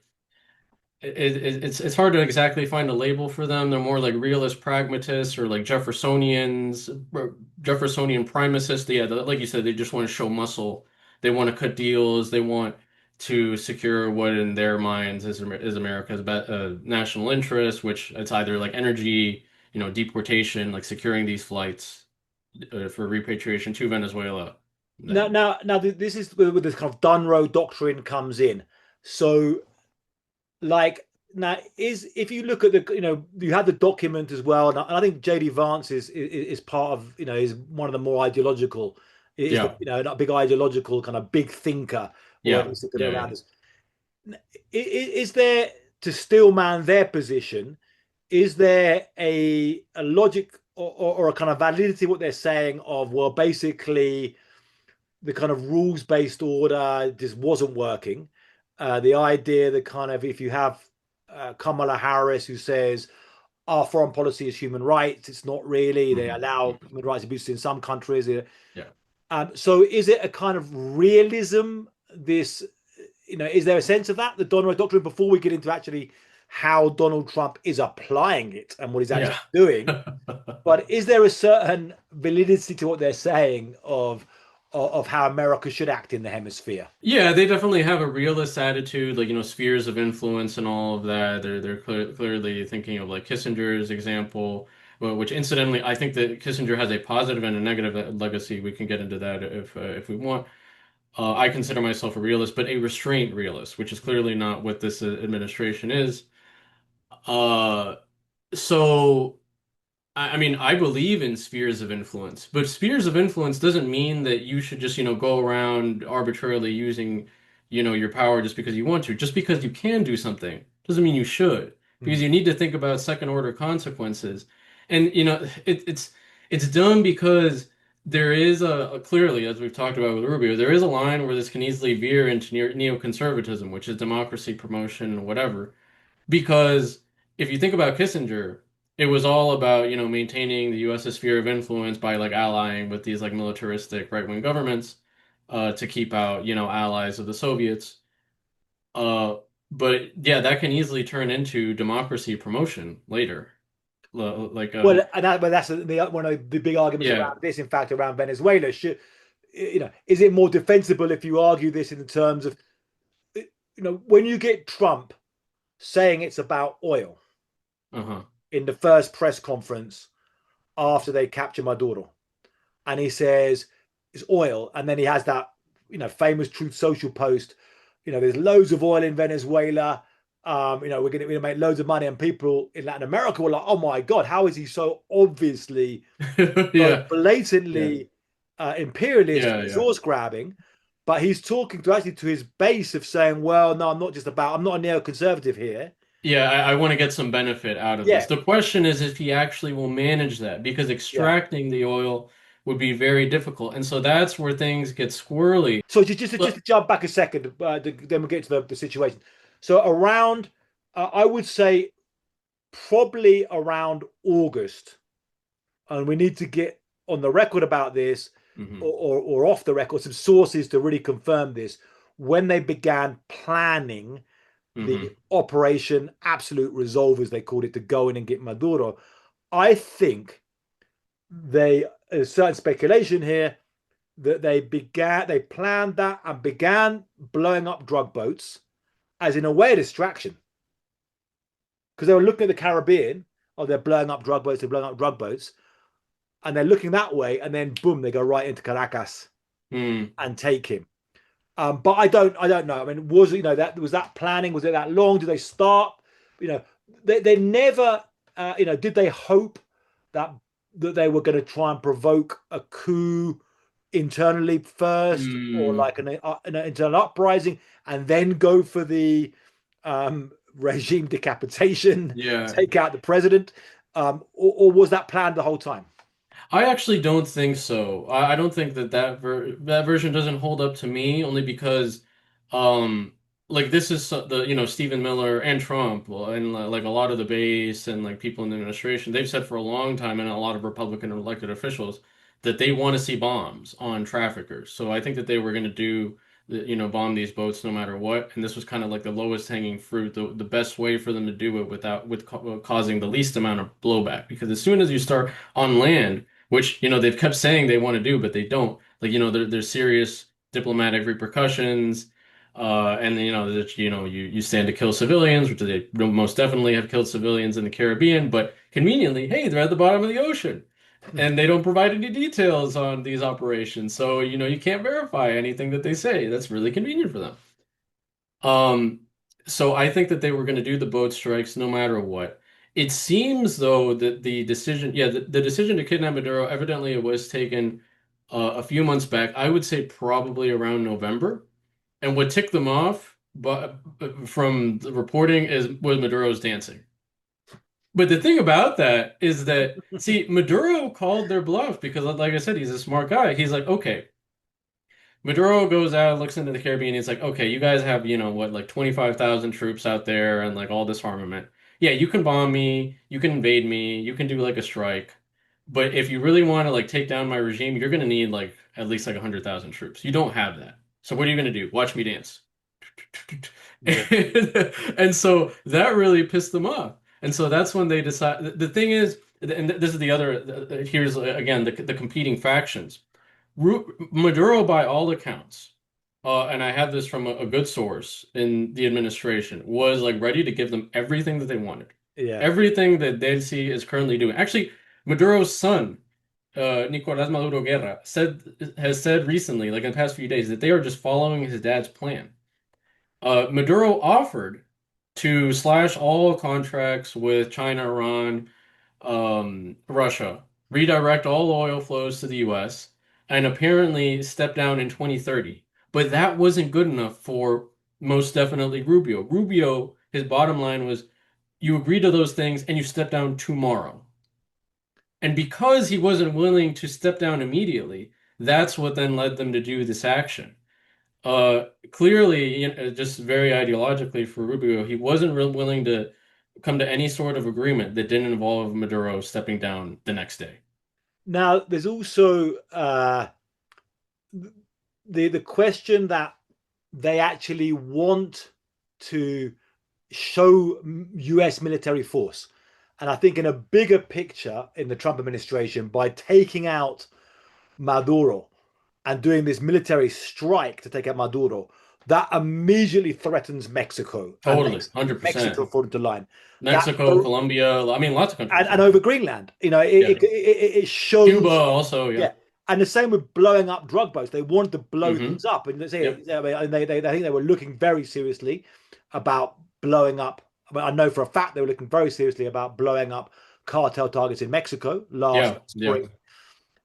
it's hard to exactly find a label for them. They're more like realist pragmatists or like Jeffersonians, or Jeffersonian primicists. Yeah, like you said, they just want to show muscle. They want to cut deals. They want to secure what in their minds is America's national interest, which it's either like energy, deportation, like securing these flights for repatriation to Venezuela. Now, this is where this kind of Dunrow doctrine comes in. So, like, now is if you look at you have the document as well, and I think JD Vance is part of is one of the more ideological, is the Yeah, a big ideological kind of big thinker or yeah, whatever sticking yeah, around yeah. us. Is there to still man their position? Is there a logic or a kind of validity what they're saying of, well, basically the kind of rules based order just wasn't working. The idea that kind of if you have Kamala Harris who says our foreign policy is human rights, it's not really. They Hmm. allow Hmm. human rights abuses in some countries. Yeah. So is it a kind of realism? This, is there a sense of that, the Donald Doctrine, before we get into actually how Donald Trump is applying it and what he's Yeah. actually doing? But is there a certain validity to what they're saying of how America should act in the hemisphere? Yeah, they definitely have a realist attitude, like, spheres of influence and all of that. They're clearly thinking of like Kissinger's example, which incidentally, I think that Kissinger has a positive and a negative legacy. We can get into that if we want. I consider myself a realist, but a restraint realist, which is clearly not what this administration is. Uh, so. I mean, I believe in spheres of influence, but spheres of influence doesn't mean that you should just, go around arbitrarily using, your power just because you want to. Just because you can do something doesn't mean you should, because Mm. you need to think about second order consequences. And, it's dumb because there is clearly, as we've talked about with Rubio, there is a line where this can easily veer into neoconservatism, which is democracy promotion, whatever. Because if you think about Kissinger, it was all about, maintaining the US's sphere of influence by like allying with these like militaristic right-wing governments to keep out, allies of the Soviets. Uh, but yeah, that can easily turn into democracy promotion later. Like Well, but that's one of the big arguments yeah. around this. In fact, around Venezuela, is it more defensible if you argue this in terms of, when you get Trump saying it's about oil Uh-huh. in the first press conference after they capture Maduro, and he says it's oil, and then he has that famous Truth Social post. There's loads of oil in Venezuela. We're gonna make loads of money, and people in Latin America were like, "Oh my God, how is he so obviously, so Yeah. Yeah. blatantly imperialist, Yeah, yeah. resource grabbing?" But he's talking to his base of saying, "Well, no, I'm not a neoconservative here." Yeah, I want to get some benefit out of this. Yeah, The question is if he actually will manage that, because yeah. extracting the oil would be very difficult. And so that's where things get squirrely. So just to But jump back a second, then we'll get to the situation. So around, I would say probably around August, and we need to get on the record about this, mhm, or off the record, some sources to really confirm this. When they began planning the mhm, Operation Absolute Resolve, as they called it, to go in and get Maduro, I think there's certain speculation here that they planned that and began blowing up drug boats as in a way a distraction, because they were looking at the Caribbean. Oh, they're blowing up drug boats, they're blowing up drug boats, and they're looking that way, and then boom, they go right into Caracas mm. and take him. But I don't know. I mean, was that planning? Was it that long? Did they start? You know, they never did they hope that they were going to try and provoke a coup internally first, or Mm, like an internal uprising, and then go for the regime decapitation, yeah. take out the president, or was that planned the whole time? I actually don't think so. I don't think that that version doesn't hold up to me only because, um, like this is the Stephen Miller and Trump and like a lot of the base and like people in the administration they've said for a long time and a lot of Republican elected officials that they want to see bombs on traffickers. So I think that they were going to do bomb these boats no matter what. And this was kind of like the lowest hanging fruit, the best way for them to do it without causing the least amount of blowback. Because as soon as you start on land which they've kept saying they want to do, but they don't. Like there's serious diplomatic repercussions, and that you stand to kill civilians, which they most definitely have killed civilians in the Caribbean. But conveniently, hey, they're at the bottom of the ocean, and they don't provide any details on these operations, so you can't verify anything that they say. That's really convenient for them. Um, so I think that they were going to do the boat strikes no matter what. It seems though that the decision to kidnap Maduro evidently it was taken a few months back. I would say probably around November. And what ticked them off, but from the reporting is was Maduro's dancing. But the thing about that is that see, Maduro called their bluff because, like I said, he's a smart guy. He's like, okay. Maduro goes out, looks into the Caribbean. He's like, okay, you guys have, what, like 25,000 troops out there and like all this armament. Yeah, you can bomb me, you can invade me, you can do like a strike. But if you really want to like take down my regime, you're going to need like at least like 100,000 troops. You don't have that. So what are you going to do? Watch me dance. Yeah, And so that really pissed them off. And so that's when they decide. The thing is, and this is the other, here's again the competing factions. Maduro, by all accounts, and I have this from a good source in the administration, was like ready to give them everything that they wanted. yeah, Everything that Delcy is currently doing. Actually, Maduro's son, Nicolás Maduro Guerra, has said recently, like in the past few days, that they are just following his dad's plan. Maduro offered to slash all contracts with China, Iran, Russia, redirect all oil flows to the US, and apparently step down in 2030. But that wasn't good enough for most definitely Rubio. Rubio, his bottom line was you agree to those things and you step down tomorrow. And because he wasn't willing to step down immediately, that's what then led them to do this action. Clearly, just very ideologically for Rubio, he wasn't real willing to come to any sort of agreement that didn't involve Maduro stepping down the next day. now there's also the question that they actually want to show US military force. And I think in a bigger picture in the Trump administration, by taking out Maduro and doing this military strike to take out Maduro, that immediately threatens Mexico and Totally, makes Mexico 100%. fall into line. That Mexico, Colombia, I mean, lots of countries. and over Greenland, Yeah. it Cuba shows. also, yeah. Yeah, and the same with blowing up drug boats. They wanted to blow Hmm. things up, and say, Yep. I mean, I think they were looking very seriously about blowing up. I mean, I know for a fact they were looking very seriously about blowing up cartel targets in Mexico last Yeah, yeah. spring.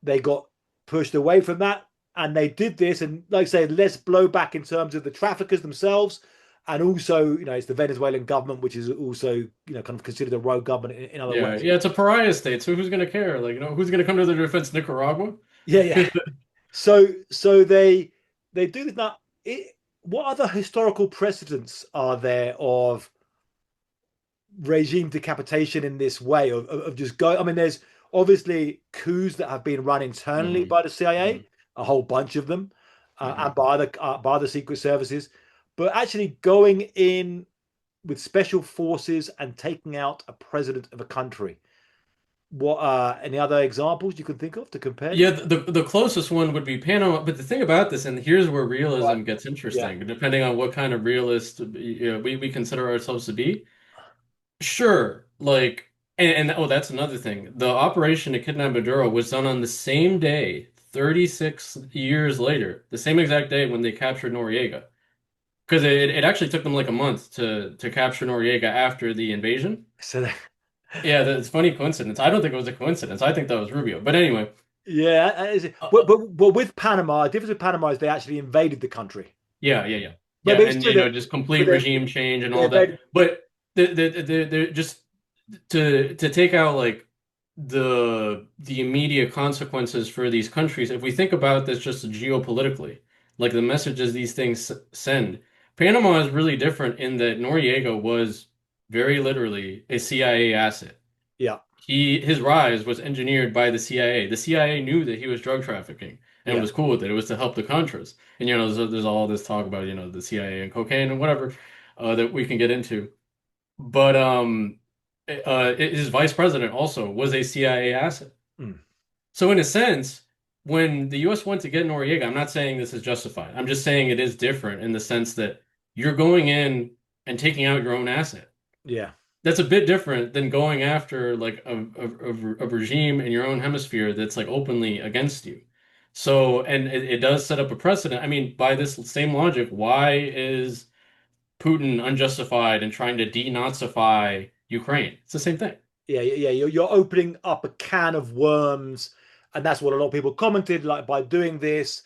They got pushed away from that, and they did this, and like I say, less blowback in terms of the traffickers themselves, and also, it's the Venezuelan government, which is also, kind of considered a rogue government in other Yeah, ways. yeah, it's a pariah state, so who's gonna care? Like, who's gonna come to their defense? Nicaragua? Yeah, yeah. So they do this now. What other historical precedents are there of regime decapitation in this way of just go? I mean, there's obviously coups that have been run internally Hmm. by the CIA, Hmm. a whole bunch of them, Hmm. and by the secret services, but actually going in with special forces and taking out a president of a country. What any other examples you can think of to compare Yeah, to? the closest one would be Panama, but the thing about this, and here's where Right. realism gets Yeah. interesting, depending on what kind of realist we consider ourselves to be. Sure, like, and oh, that's another thing. The operation to kidnap Maduro was done on the same day, 36 years later, the same exact day when they captured Noriega. Because it actually took them like a month to capture Noriega after the invasion. So Yeah, it's funny coincidence. I don't think it was a coincidence. I think that was Rubio. But anyway, Yeah, uh, but with Panama, the difference with Panama is they actually invaded the country. yeah. But Yeah, it's and true that just but complete regime change and they all that. invaded. But the just to take out like the immediate consequences for these countries, if we think about this just geopolitically, like the messages these things send, Panama is really different in that Noriega was very literally a CIA asset. Yeah, His rise was engineered by the CIA. The CIA knew that he was drug trafficking and yeah, was cool with it. It was to help the Contras. And there's all this talk about the CIA and cocaine and whatever that we can get into. But his vice president also was a CIA asset. mm, So in a sense, when the U.S. went to get Noriega, I'm not saying this is justified. I'm just saying it is different in the sense that you're going in and taking out your own asset. yeah, That's a bit different than going after like a regime in your own hemisphere that's like openly against you. So, and it does set up a precedent. I mean, by this same logic, why is Putin unjustified in trying to denazify Ukraine? It's the same thing. yeah. You're opening up a can of worms, and that's what a lot of people commented. Like by doing this,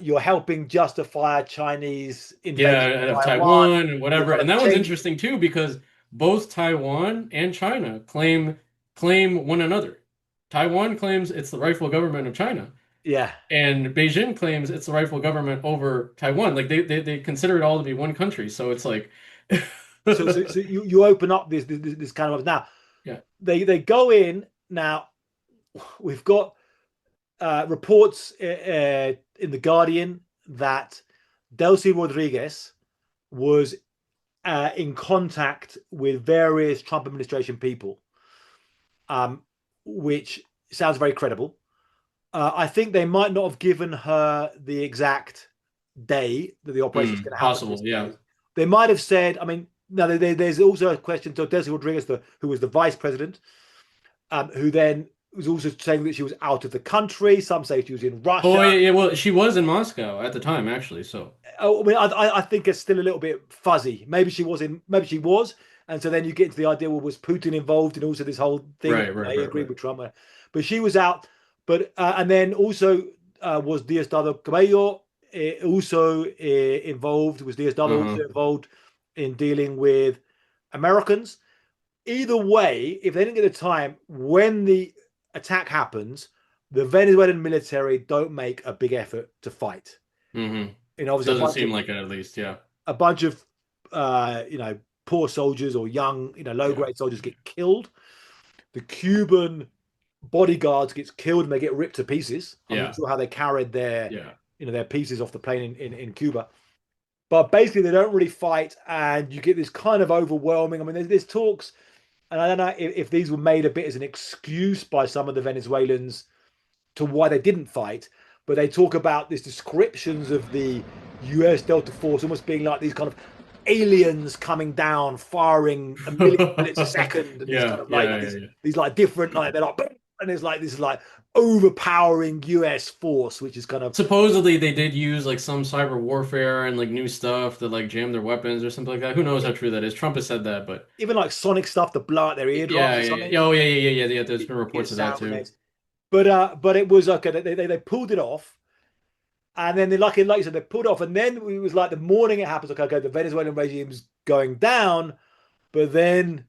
you're helping justify a Chinese invasion Yeah, of of Taiwan. Taiwan and You're whatever. kind And of that one's changing. interesting too because both Taiwan and China claim one another. Taiwan claims it's the rightful government of China. Yeah. And Beijing claims it's the rightful government over Taiwan. Like they consider it all to be one country. So it's like, So you open up this kind of now. yeah. They go in now. We've got reports in the Guardian that Delcy Rodríguez was in contact with various Trump administration people, um, which sounds very credible. I think they might not have given her the exact day that the operation is going to happen Possible. this Yeah. day. They might have said, I mean, no, there's also a question to Delcy Rodriguez, who was the vice president, who then was also saying that she was out of the country. Some say she was in Oh, Russia. yeah. Well, she was in Moscow at the time, actually. So, I mean, I think it's still a little bit fuzzy. Maybe she was, and so then you get into the idea, well, was Putin involved in also this whole thing? He agreed right. with Trump, but she was out. But and then also was Diosdado Cabello also involved? Was Diosdado Uh-huh. also involved in dealing with Americans? Either way, if they didn't get the time when the attack happens, the Venezuelan military don't make a big effort to fight. hmm You know, obviously Doesn't seem like it, at least. Yeah. a bunch of poor soldiers or young low Yeah. grade soldiers get killed. The Cuban bodyguards gets killed and they get ripped to pieces. I'm not Yeah. sure how they carried their Yeah. their pieces off the plane in Cuba. But basically, they don't really fight, and you get this kind of overwhelming. I mean, there's talks, and I don't know if these were made a bit as an excuse by some of the Venezuelans to why they didn't fight, but they talk about these descriptions of the US Delta Force almost being like these kind of aliens coming down, firing a million bullets a second, and these kind of like Yeah. these like different like they're like and it's like this is like overpowering US force, which is kind of Supposedly they did use like some cyber warfare and like new stuff that like jammed their weapons or something like that. Who knows how true that is? Trump has said that, but even like sonic stuff to blow out their eardrums or something. Oh, yeah. There's been Get reports of that sound too. grenades. But it was okay. They pulled it off. And then they like you said, they pulled off, and then it was like the morning it happens. Okay, the Venezuelan regime's going down, but then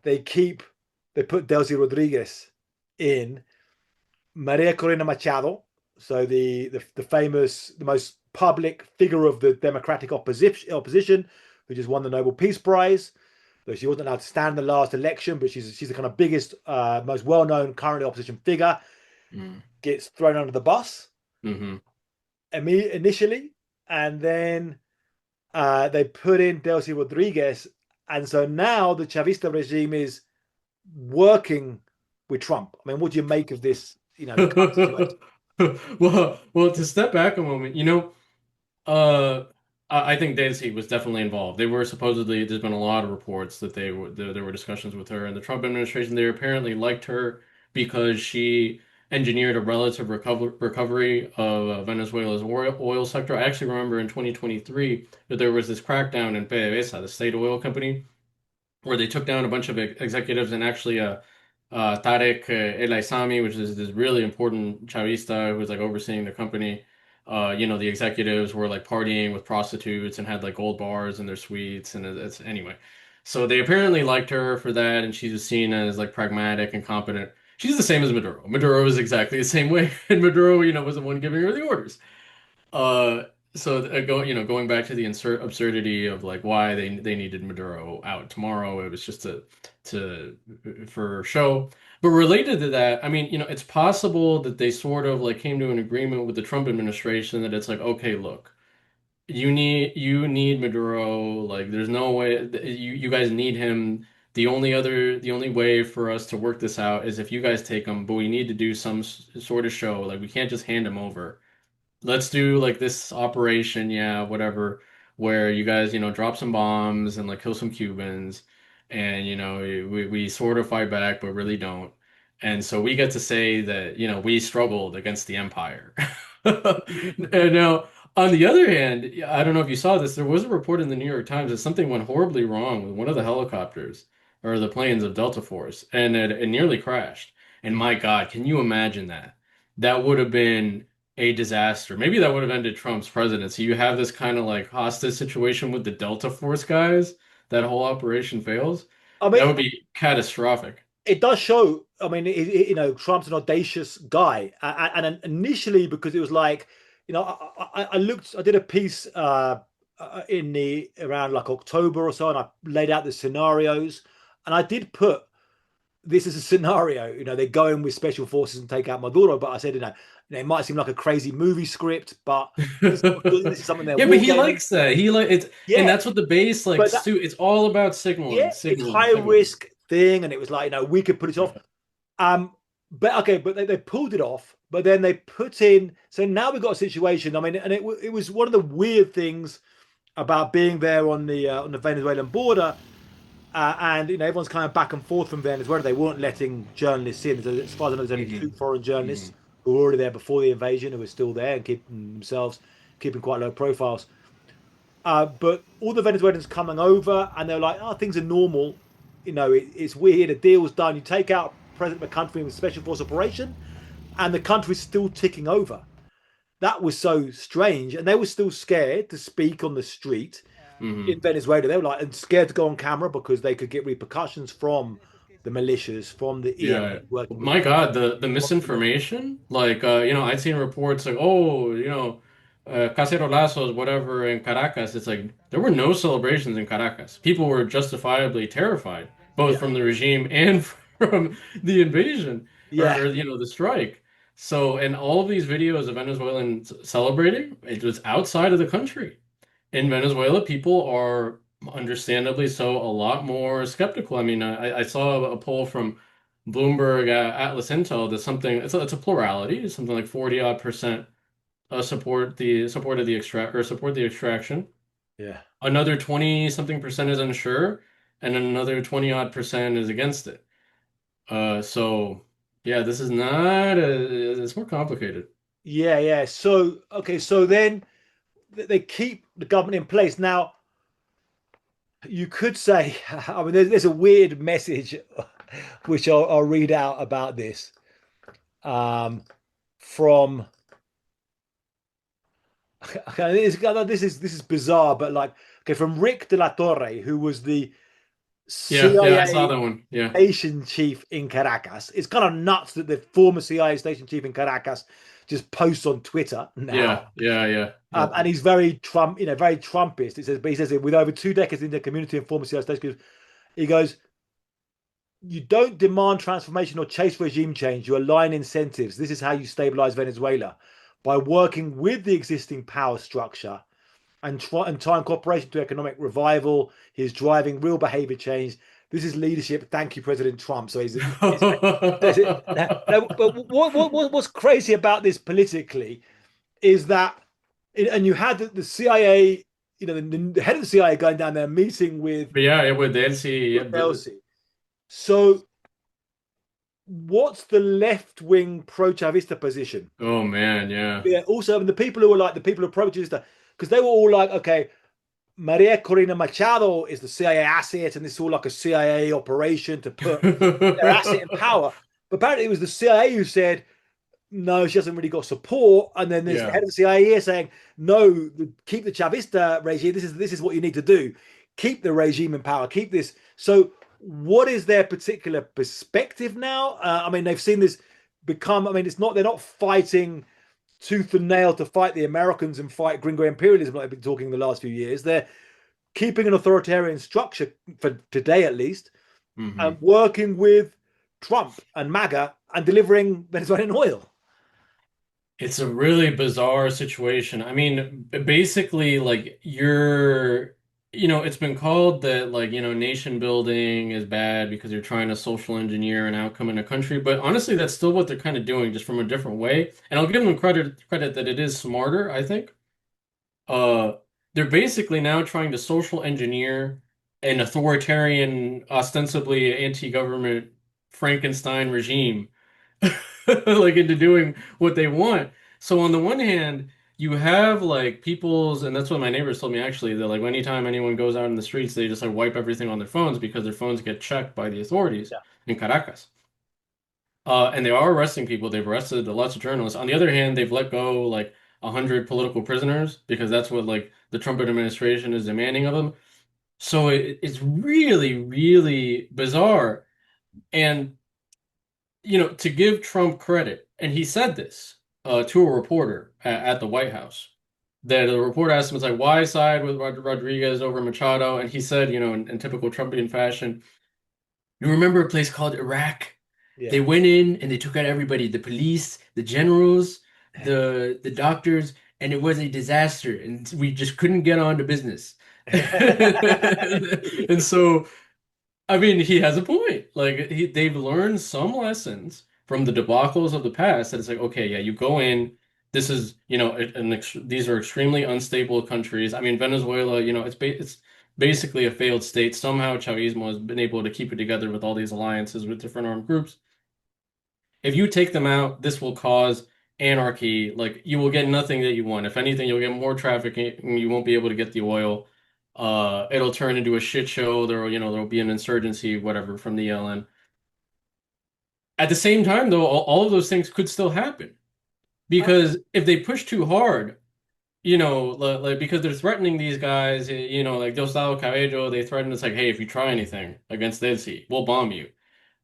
they put Delcy Rodriguez in Maria Corina Machado, so the famous, the most public figure of the Democratic opposition, who just won the Nobel Peace Prize. Though she wasn't allowed to stand in the last election, but she's the kind of biggest, most well known current opposition figure. Mm. Gets thrown under the bus hmm initially, and then they put in Delcy Rodriguez, and so now the Chavista regime is working with Trump. I mean, what do you make of this? The current situation. Well, to step back a moment, uh, I think Delcy was definitely involved. They were supposedly, there's been a lot of reports that there were discussions with her and the Trump administration. They apparently liked her because she engineered a relative recovery of Venezuela's oil sector. I actually remember in 2023 that there was this crackdown in PDVSA, the state oil company, where they took down a bunch of executives, and actually Tarek El Aissami, which is this really important Chavista who was like overseeing the company. The executives were like partying with prostitutes and had like gold bars in their suites, and it's anyway. So they apparently liked her for that, and she was seen as like pragmatic and competent. She's the same as Maduro. Maduro is exactly the same way, and Maduro, was the one giving her the orders. Uh, going back to the absurdity of like why they needed Maduro out tomorrow, it was just to for show. But related to that, I mean, it's possible that they sort of like came to an agreement with the Trump administration that it's like, okay, look, you need Maduro, like there's no way you guys need him. The only way for us to work this out is if you guys take him, but we need to do some sort of show. Like we can't just hand him over. Let's do like this operation, yeah, whatever, where you guys, drop some bombs and like kill some Cubans, and we sort of fight back, but really don't. And so we get to say that, we struggled against the empire. And now, on the other hand, I don't know if you saw this, there was a report in the New York Times that something went horribly wrong with one of the helicopters or the planes of Delta Force, and it nearly crashed. And my God, can you imagine that? That would have been a disaster. Maybe that would have ended Trump's presidency. You have this kind of like hostage situation with the Delta Force guys. That whole operation fails. I That mean, would be catastrophic. it does show. I mean, Trump's an audacious guy, and initially because it was like, I did a piece in the around like October or so, and I laid out the scenarios, and I did put this as a scenario. They go in with special forces and take out Maduro, but I said, it might seem like a crazy movie script, but this is something they're Yeah, but he wargaming. likes that. He like it's, and Yeah, that's what the base like. but that, It's all about signaling, yeah, it's signaling, high signaling. risk thing, and it was like, we could put it off. But okay, but they pulled it off. But then they put in. So now we've got a situation. I mean, and it was one of the weird things about being there on the Venezuelan border, and everyone's kind of back and forth from Venezuela. They weren't letting journalists in. As far as I know, there's only two Hmm. foreign journalists Hmm. who were already there before the invasion, who were still there and keeping quite low profiles. But all the Venezuelans coming over, and they're like, "Oh, things are normal. It's weird. A deal's done. You take out President of the country with a special force operation, and the country's still ticking over." That was so strange, and they were still scared to speak on the street in Hmm. Venezuela. They were like, and scared to go on camera because they could get repercussions from the militias, from the Yeah. EMA working with My them. God, the misinformation. Like, I'd seen reports like, oh, cacerolazos, whatever, in Caracas. It's like there were no celebrations in Caracas. People were justifiably terrified, both Yeah, from the regime and from the invasion yeah, the strike. So, and all of these videos of Venezuelans celebrating, it was outside of the country. In Venezuela, people are understandably so a lot more skeptical. I mean, I saw a poll from Bloomberg Atlas Intel that something it's a plurality, it's something like 40 odd percent support of the extract or support the extraction. yeah. Another 20 something percent is unsure, and another 20 odd percent is against it. So yeah, this is not it's more complicated. Yeah, yeah. So okay, so then they keep the government in place. Now you could say, I mean, there's a weird message which I'll read out about this um, from. Okay, this is bizarre, but like, okay, from Rick de la Torre, who was the Yeah, yeah, I saw CIA that one. Yeah. station chief in Caracas. It's kind of nuts that the former CIA station chief in Caracas just posts on Twitter now. Yeah, yeah, yeah. Yep. And he's very very Trumpist. He says it with over 2 decades in the community and former CIA station. He goes, "You don't demand transformation or chase regime change. You align incentives. This is how you stabilize Venezuela by working with the existing power structure and tying cooperation to economic revival. He's driving real behavior change. This is leadership. Thank you, President Trump." So but what's crazy about this politically is that, and you had the CIA, the head of the CIA going down there meeting But yeah, it would Delcy. Yeah, with Delcy. So what's the left wing pro Chavista position? oh man, yeah. Yeah. Also, the people who were like the people who pro Chavista, because they were all like, okay, Maria Corina Machado is the CIA asset, and this is all like a CIA operation to put their asset in power. But apparently, it was the CIA who said, no, she hasn't really got support. And then there's the Yeah. head of the CIA here saying, no, keep the Chavista regime. This is what you need to do. Keep the regime in power. Keep this. So, what is their particular perspective now? I mean, they've seen this become. I mean, it's not. They're not fighting tooth and nail to fight the Americans and fight gringo imperialism like I've been talking the last few years. They're keeping an authoritarian structure for today, at least, and Hmm. working with Trump and MAGA and delivering Venezuelan oil. It's a really bizarre situation. I mean, basically, like it's been called that, like, nation building is bad because you're trying to social engineer an outcome in a country. But honestly, that's still what they're kind of doing, just from a different way. And I'll give them credit that it is smarter, I think. Uh, they're basically now trying to social engineer an authoritarian, ostensibly anti-government Frankenstein regime like into doing what they want. So on the one hand, you have like and that's what my neighbors told me actually, that like anytime anyone goes out in the streets, they just like wipe everything on their phones because their phones get checked by the authorities Yeah. in Caracas. And they are arresting people. They've arrested lots of journalists. On the other hand, they've let go like 100 political prisoners because that's what like the Trump administration is demanding of them. So it's really, really bizarre. And to give Trump credit, and he said this to a reporter at the White House, that the reporter asked him, it's like, why side with Rodriguez over Machado? And he said, in typical Trumpian fashion, you remember a place called Iraq? Yeah. They went in and they took out everybody, the police, the generals, the doctors, and it was a disaster, and we just couldn't get on to business. And so I mean, he has a point. Like they've learned some lessons from the debacles of the past. That it's like, okay, yeah, you go in. This is, these are extremely unstable countries. I mean, Venezuela, it's basically a failed state. Somehow, Chavismo has been able to keep it together with all these alliances with different armed groups. If you take them out, this will cause anarchy. Like you will get nothing that you want. If anything, you'll get more trafficking. You won't be able to get the oil. It'll turn into a shit show. There'll be an insurgency, whatever, from the ELN. At the same time, though, all of those things could still happen because if they push too hard, like because they're threatening these guys, like Diosdado Cabello, they threaten. It's like, hey, if you try anything against Delcy, we'll bomb you.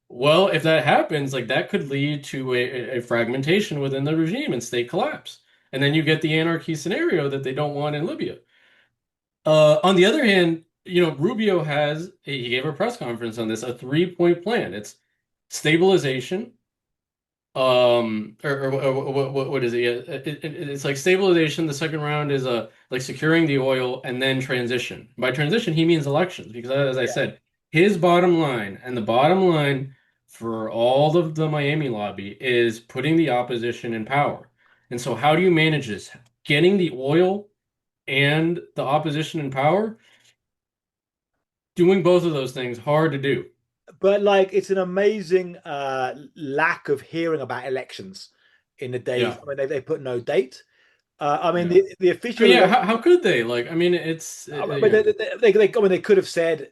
Well, if that happens, like that could lead to a fragmentation within the regime and state collapse. And then you get the anarchy scenario that they don't want in Libya. On the other hand, Rubio he gave a press conference on this, a 3-point plan. It's stabilization, or what is it? Yeah, it's like stabilization. The second round is like securing the oil and then transition. By transition, he means elections because, as I Yeah. said, his bottom line and the bottom line for all of the Miami lobby is putting the opposition in power. And so, how do you manage this? Getting the oil and the opposition in power, doing both of those things, hard to do. But like, it's an amazing lack of hearing about elections in the days. Yeah, I mean, they put no date. I mean, yeah. the I mean, official yeah, elect. how could they? Like, I mean, it's I mean, yeah. I mean, they could have said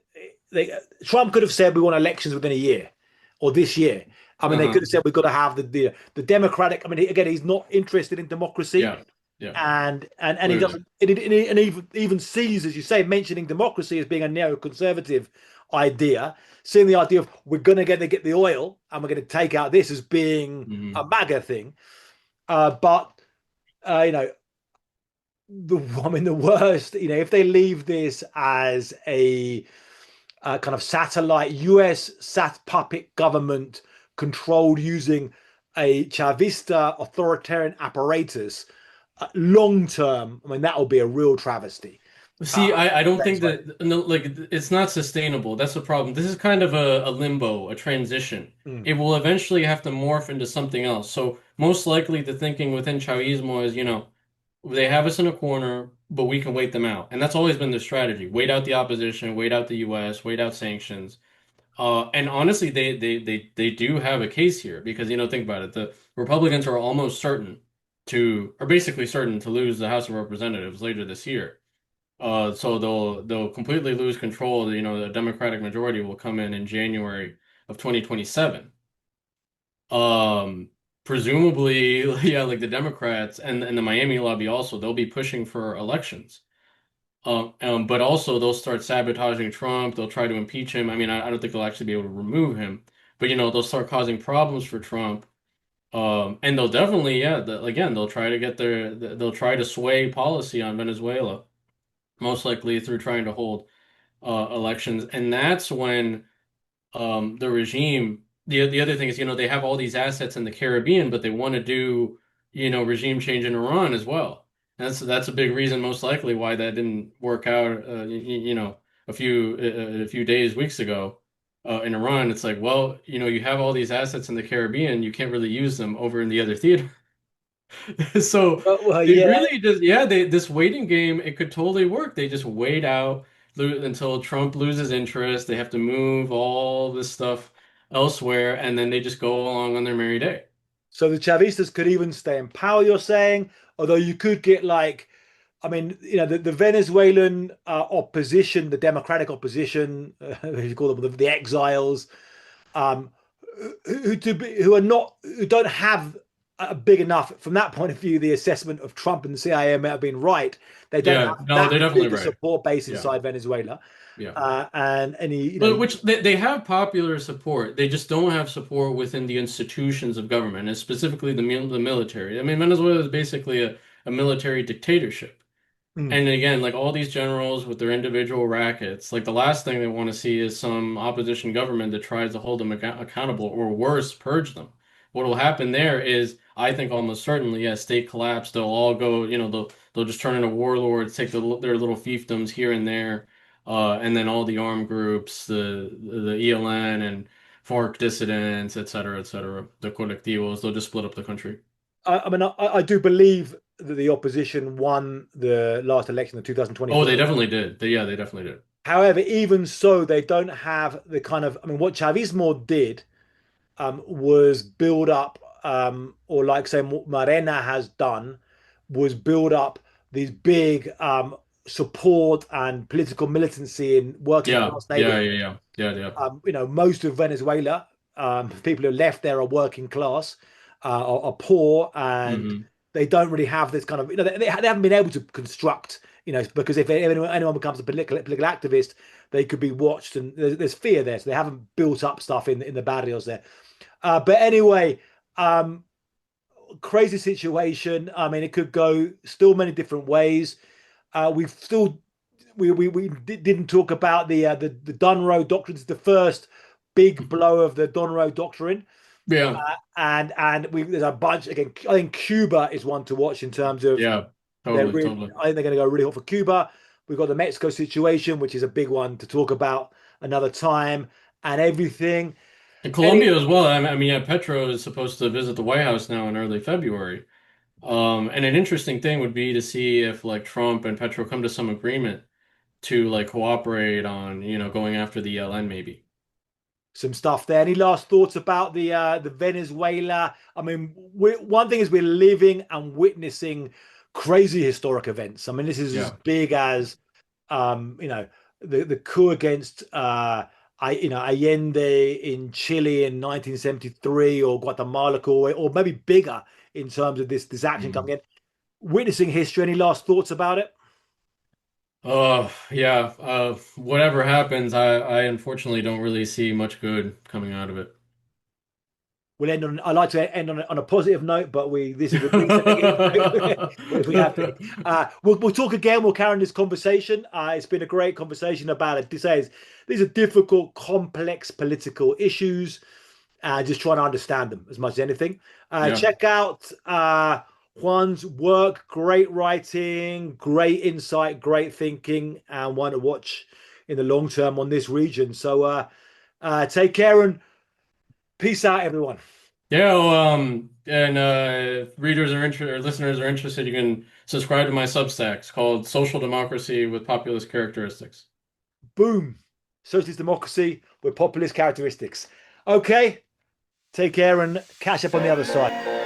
Trump could have said we want elections within a year or this year. I mean, they Uh-huh. could have said we've got to have the Democratic. I mean, again, he's not interested in democracy, Yeah. Yeah. and he Clearly. doesn't, and even sees, as you say, mentioning democracy as being a neoconservative idea, seeing the idea of we're going to get the oil and we're going to take out this as being Hmm. a MAGA thing. But you know, I mean, the worst, if they leave this as a kind of satellite US sat puppet government controlled using a Chavista authoritarian apparatus, long term, I mean, that will be a real travesty. See, I don't think Venezuela. that, no, like it's not sustainable. That's the problem. This is kind of a limbo, a transition. Mm. It will eventually have to morph into something else. So most likely the thinking within Chavismo is, they have us in a corner, but we can wait them out. And that's always been the strategy. Wait out the opposition, wait out the US, wait out sanctions. And honestly, they do have a case here because, think about it. The Republicans are basically certain to lose the House of Representatives later this year. So they'll completely lose control. You know, the Democratic majority will come in January of 2027. Um, Presumably, yeah, like the Democrats and the Miami lobby also, they'll be pushing for elections. But also they'll start sabotaging Trump. They'll try to impeach him. I mean, I don't think they'll actually be able to remove him, but you know, they'll start causing problems for Trump. And they'll definitely, yeah, again, they'll try to they'll try to sway policy on Venezuela, most likely through trying to hold elections. And that's when the regime, the other thing is, you know, they have all these assets in the Caribbean, but they want to do, you know, regime change in Iran as well. That's a big reason, most likely, why that didn't work out. You know, a few days, weeks ago, in Iran. It's like, well, you know, you have all these assets in the Caribbean, you can't really use them over in the other theater. So Well, they yeah. really just, yeah, this waiting game, it could totally work. They just wait out until Trump loses interest. They have to move all this stuff elsewhere, and then they just go along on their merry day. So the Chavistas could even stay in power, you're saying, although you could get like, I mean, you know, the Venezuelan opposition, the democratic opposition, you call them the exiles, um, who are not, who don't have a big enough, from that point of view, the assessment of Trump and the CIA may have been right. They don't Yeah, have no, that they're definitely big a right. support base Yeah, inside Venezuela, yeah. and any, you But know, which they have popular support. They just don't have support within the institutions of government, and specifically the military. I mean, Venezuela is basically a military dictatorship. mm, And again, like all these generals with their individual rackets, like the last thing they want to see is some opposition government that tries to hold them accountable or worse, purge them. What will happen there is, I think almost certainly, yeah, state collapse. They'll all go, you know, they'll just turn into warlords, take their little fiefdoms here and there, and then all the armed groups, the ELN and FARC dissidents, et cetera, the colectivos, they'll just split up the country. I mean, I do believe that the opposition won the last election of Oh, 2024 they election. definitely did. Yeah, they definitely did. However, even so, they don't have the kind of, I mean, what Chavismo did was build up, or like say Morena has done, was build up these big support and political militancy in working Yeah, class yeah, neighborhoods. yeah, yeah, yeah, yeah. You know, most of Venezuela, people who left there are working class, are poor, and Hmm. they don't really have this kind of, you know, they haven't been able to construct, you know, because if anyone becomes a political activist, they could be watched, and there's fear there, so they haven't built up stuff in the barrios there. But anyway, um, crazy situation. I mean, it could go still many different ways. We've still we didn't talk about the Dunrow Doctrine. It's the first big blow of the Dunrow Doctrine, Yeah, and there's a bunch again. I think Cuba is one to watch in terms of yeah, they're totally, really. totally. I think they're going to go really hot for Cuba. We've got the Mexico situation, which is a big one to talk about another time, and everything. And Any Colombia as well. I mean, yeah, Petro is supposed to visit the White House now in early February. And an interesting thing would be to see if like Trump and Petro come to some agreement to like cooperate on, you know, going after the ELN maybe. some stuff there. Any last thoughts about the Venezuela? I mean, one thing is we're living and witnessing crazy historic events. I mean, this is as Yeah. big as you know, the coup against Allende in Chile in 1973, or Guatemala, or maybe bigger in terms of this action Mhm. coming in. Witnessing history. Any last thoughts about it? Yeah. Whatever happens, I unfortunately don't really see much good coming out of it. We'll end on. I like to end on a positive note, but this is a negative note. We have to. We'll talk again. We'll carry on this conversation. It's been a great conversation about it. These are difficult, complex political issues. Just trying to understand them as much as anything. Yeah. Check out Juan's work. Great writing, great insight, great thinking, and one to watch in the long term on this region. So take care and peace out, everyone. Yeah, well, and if readers are interested or listeners are interested, you can subscribe to my Substack. It's called Social Democracy with Populist Characteristics. Boom. Socialist democracy with populist characteristics. Okay. Take care and catch up on the other side.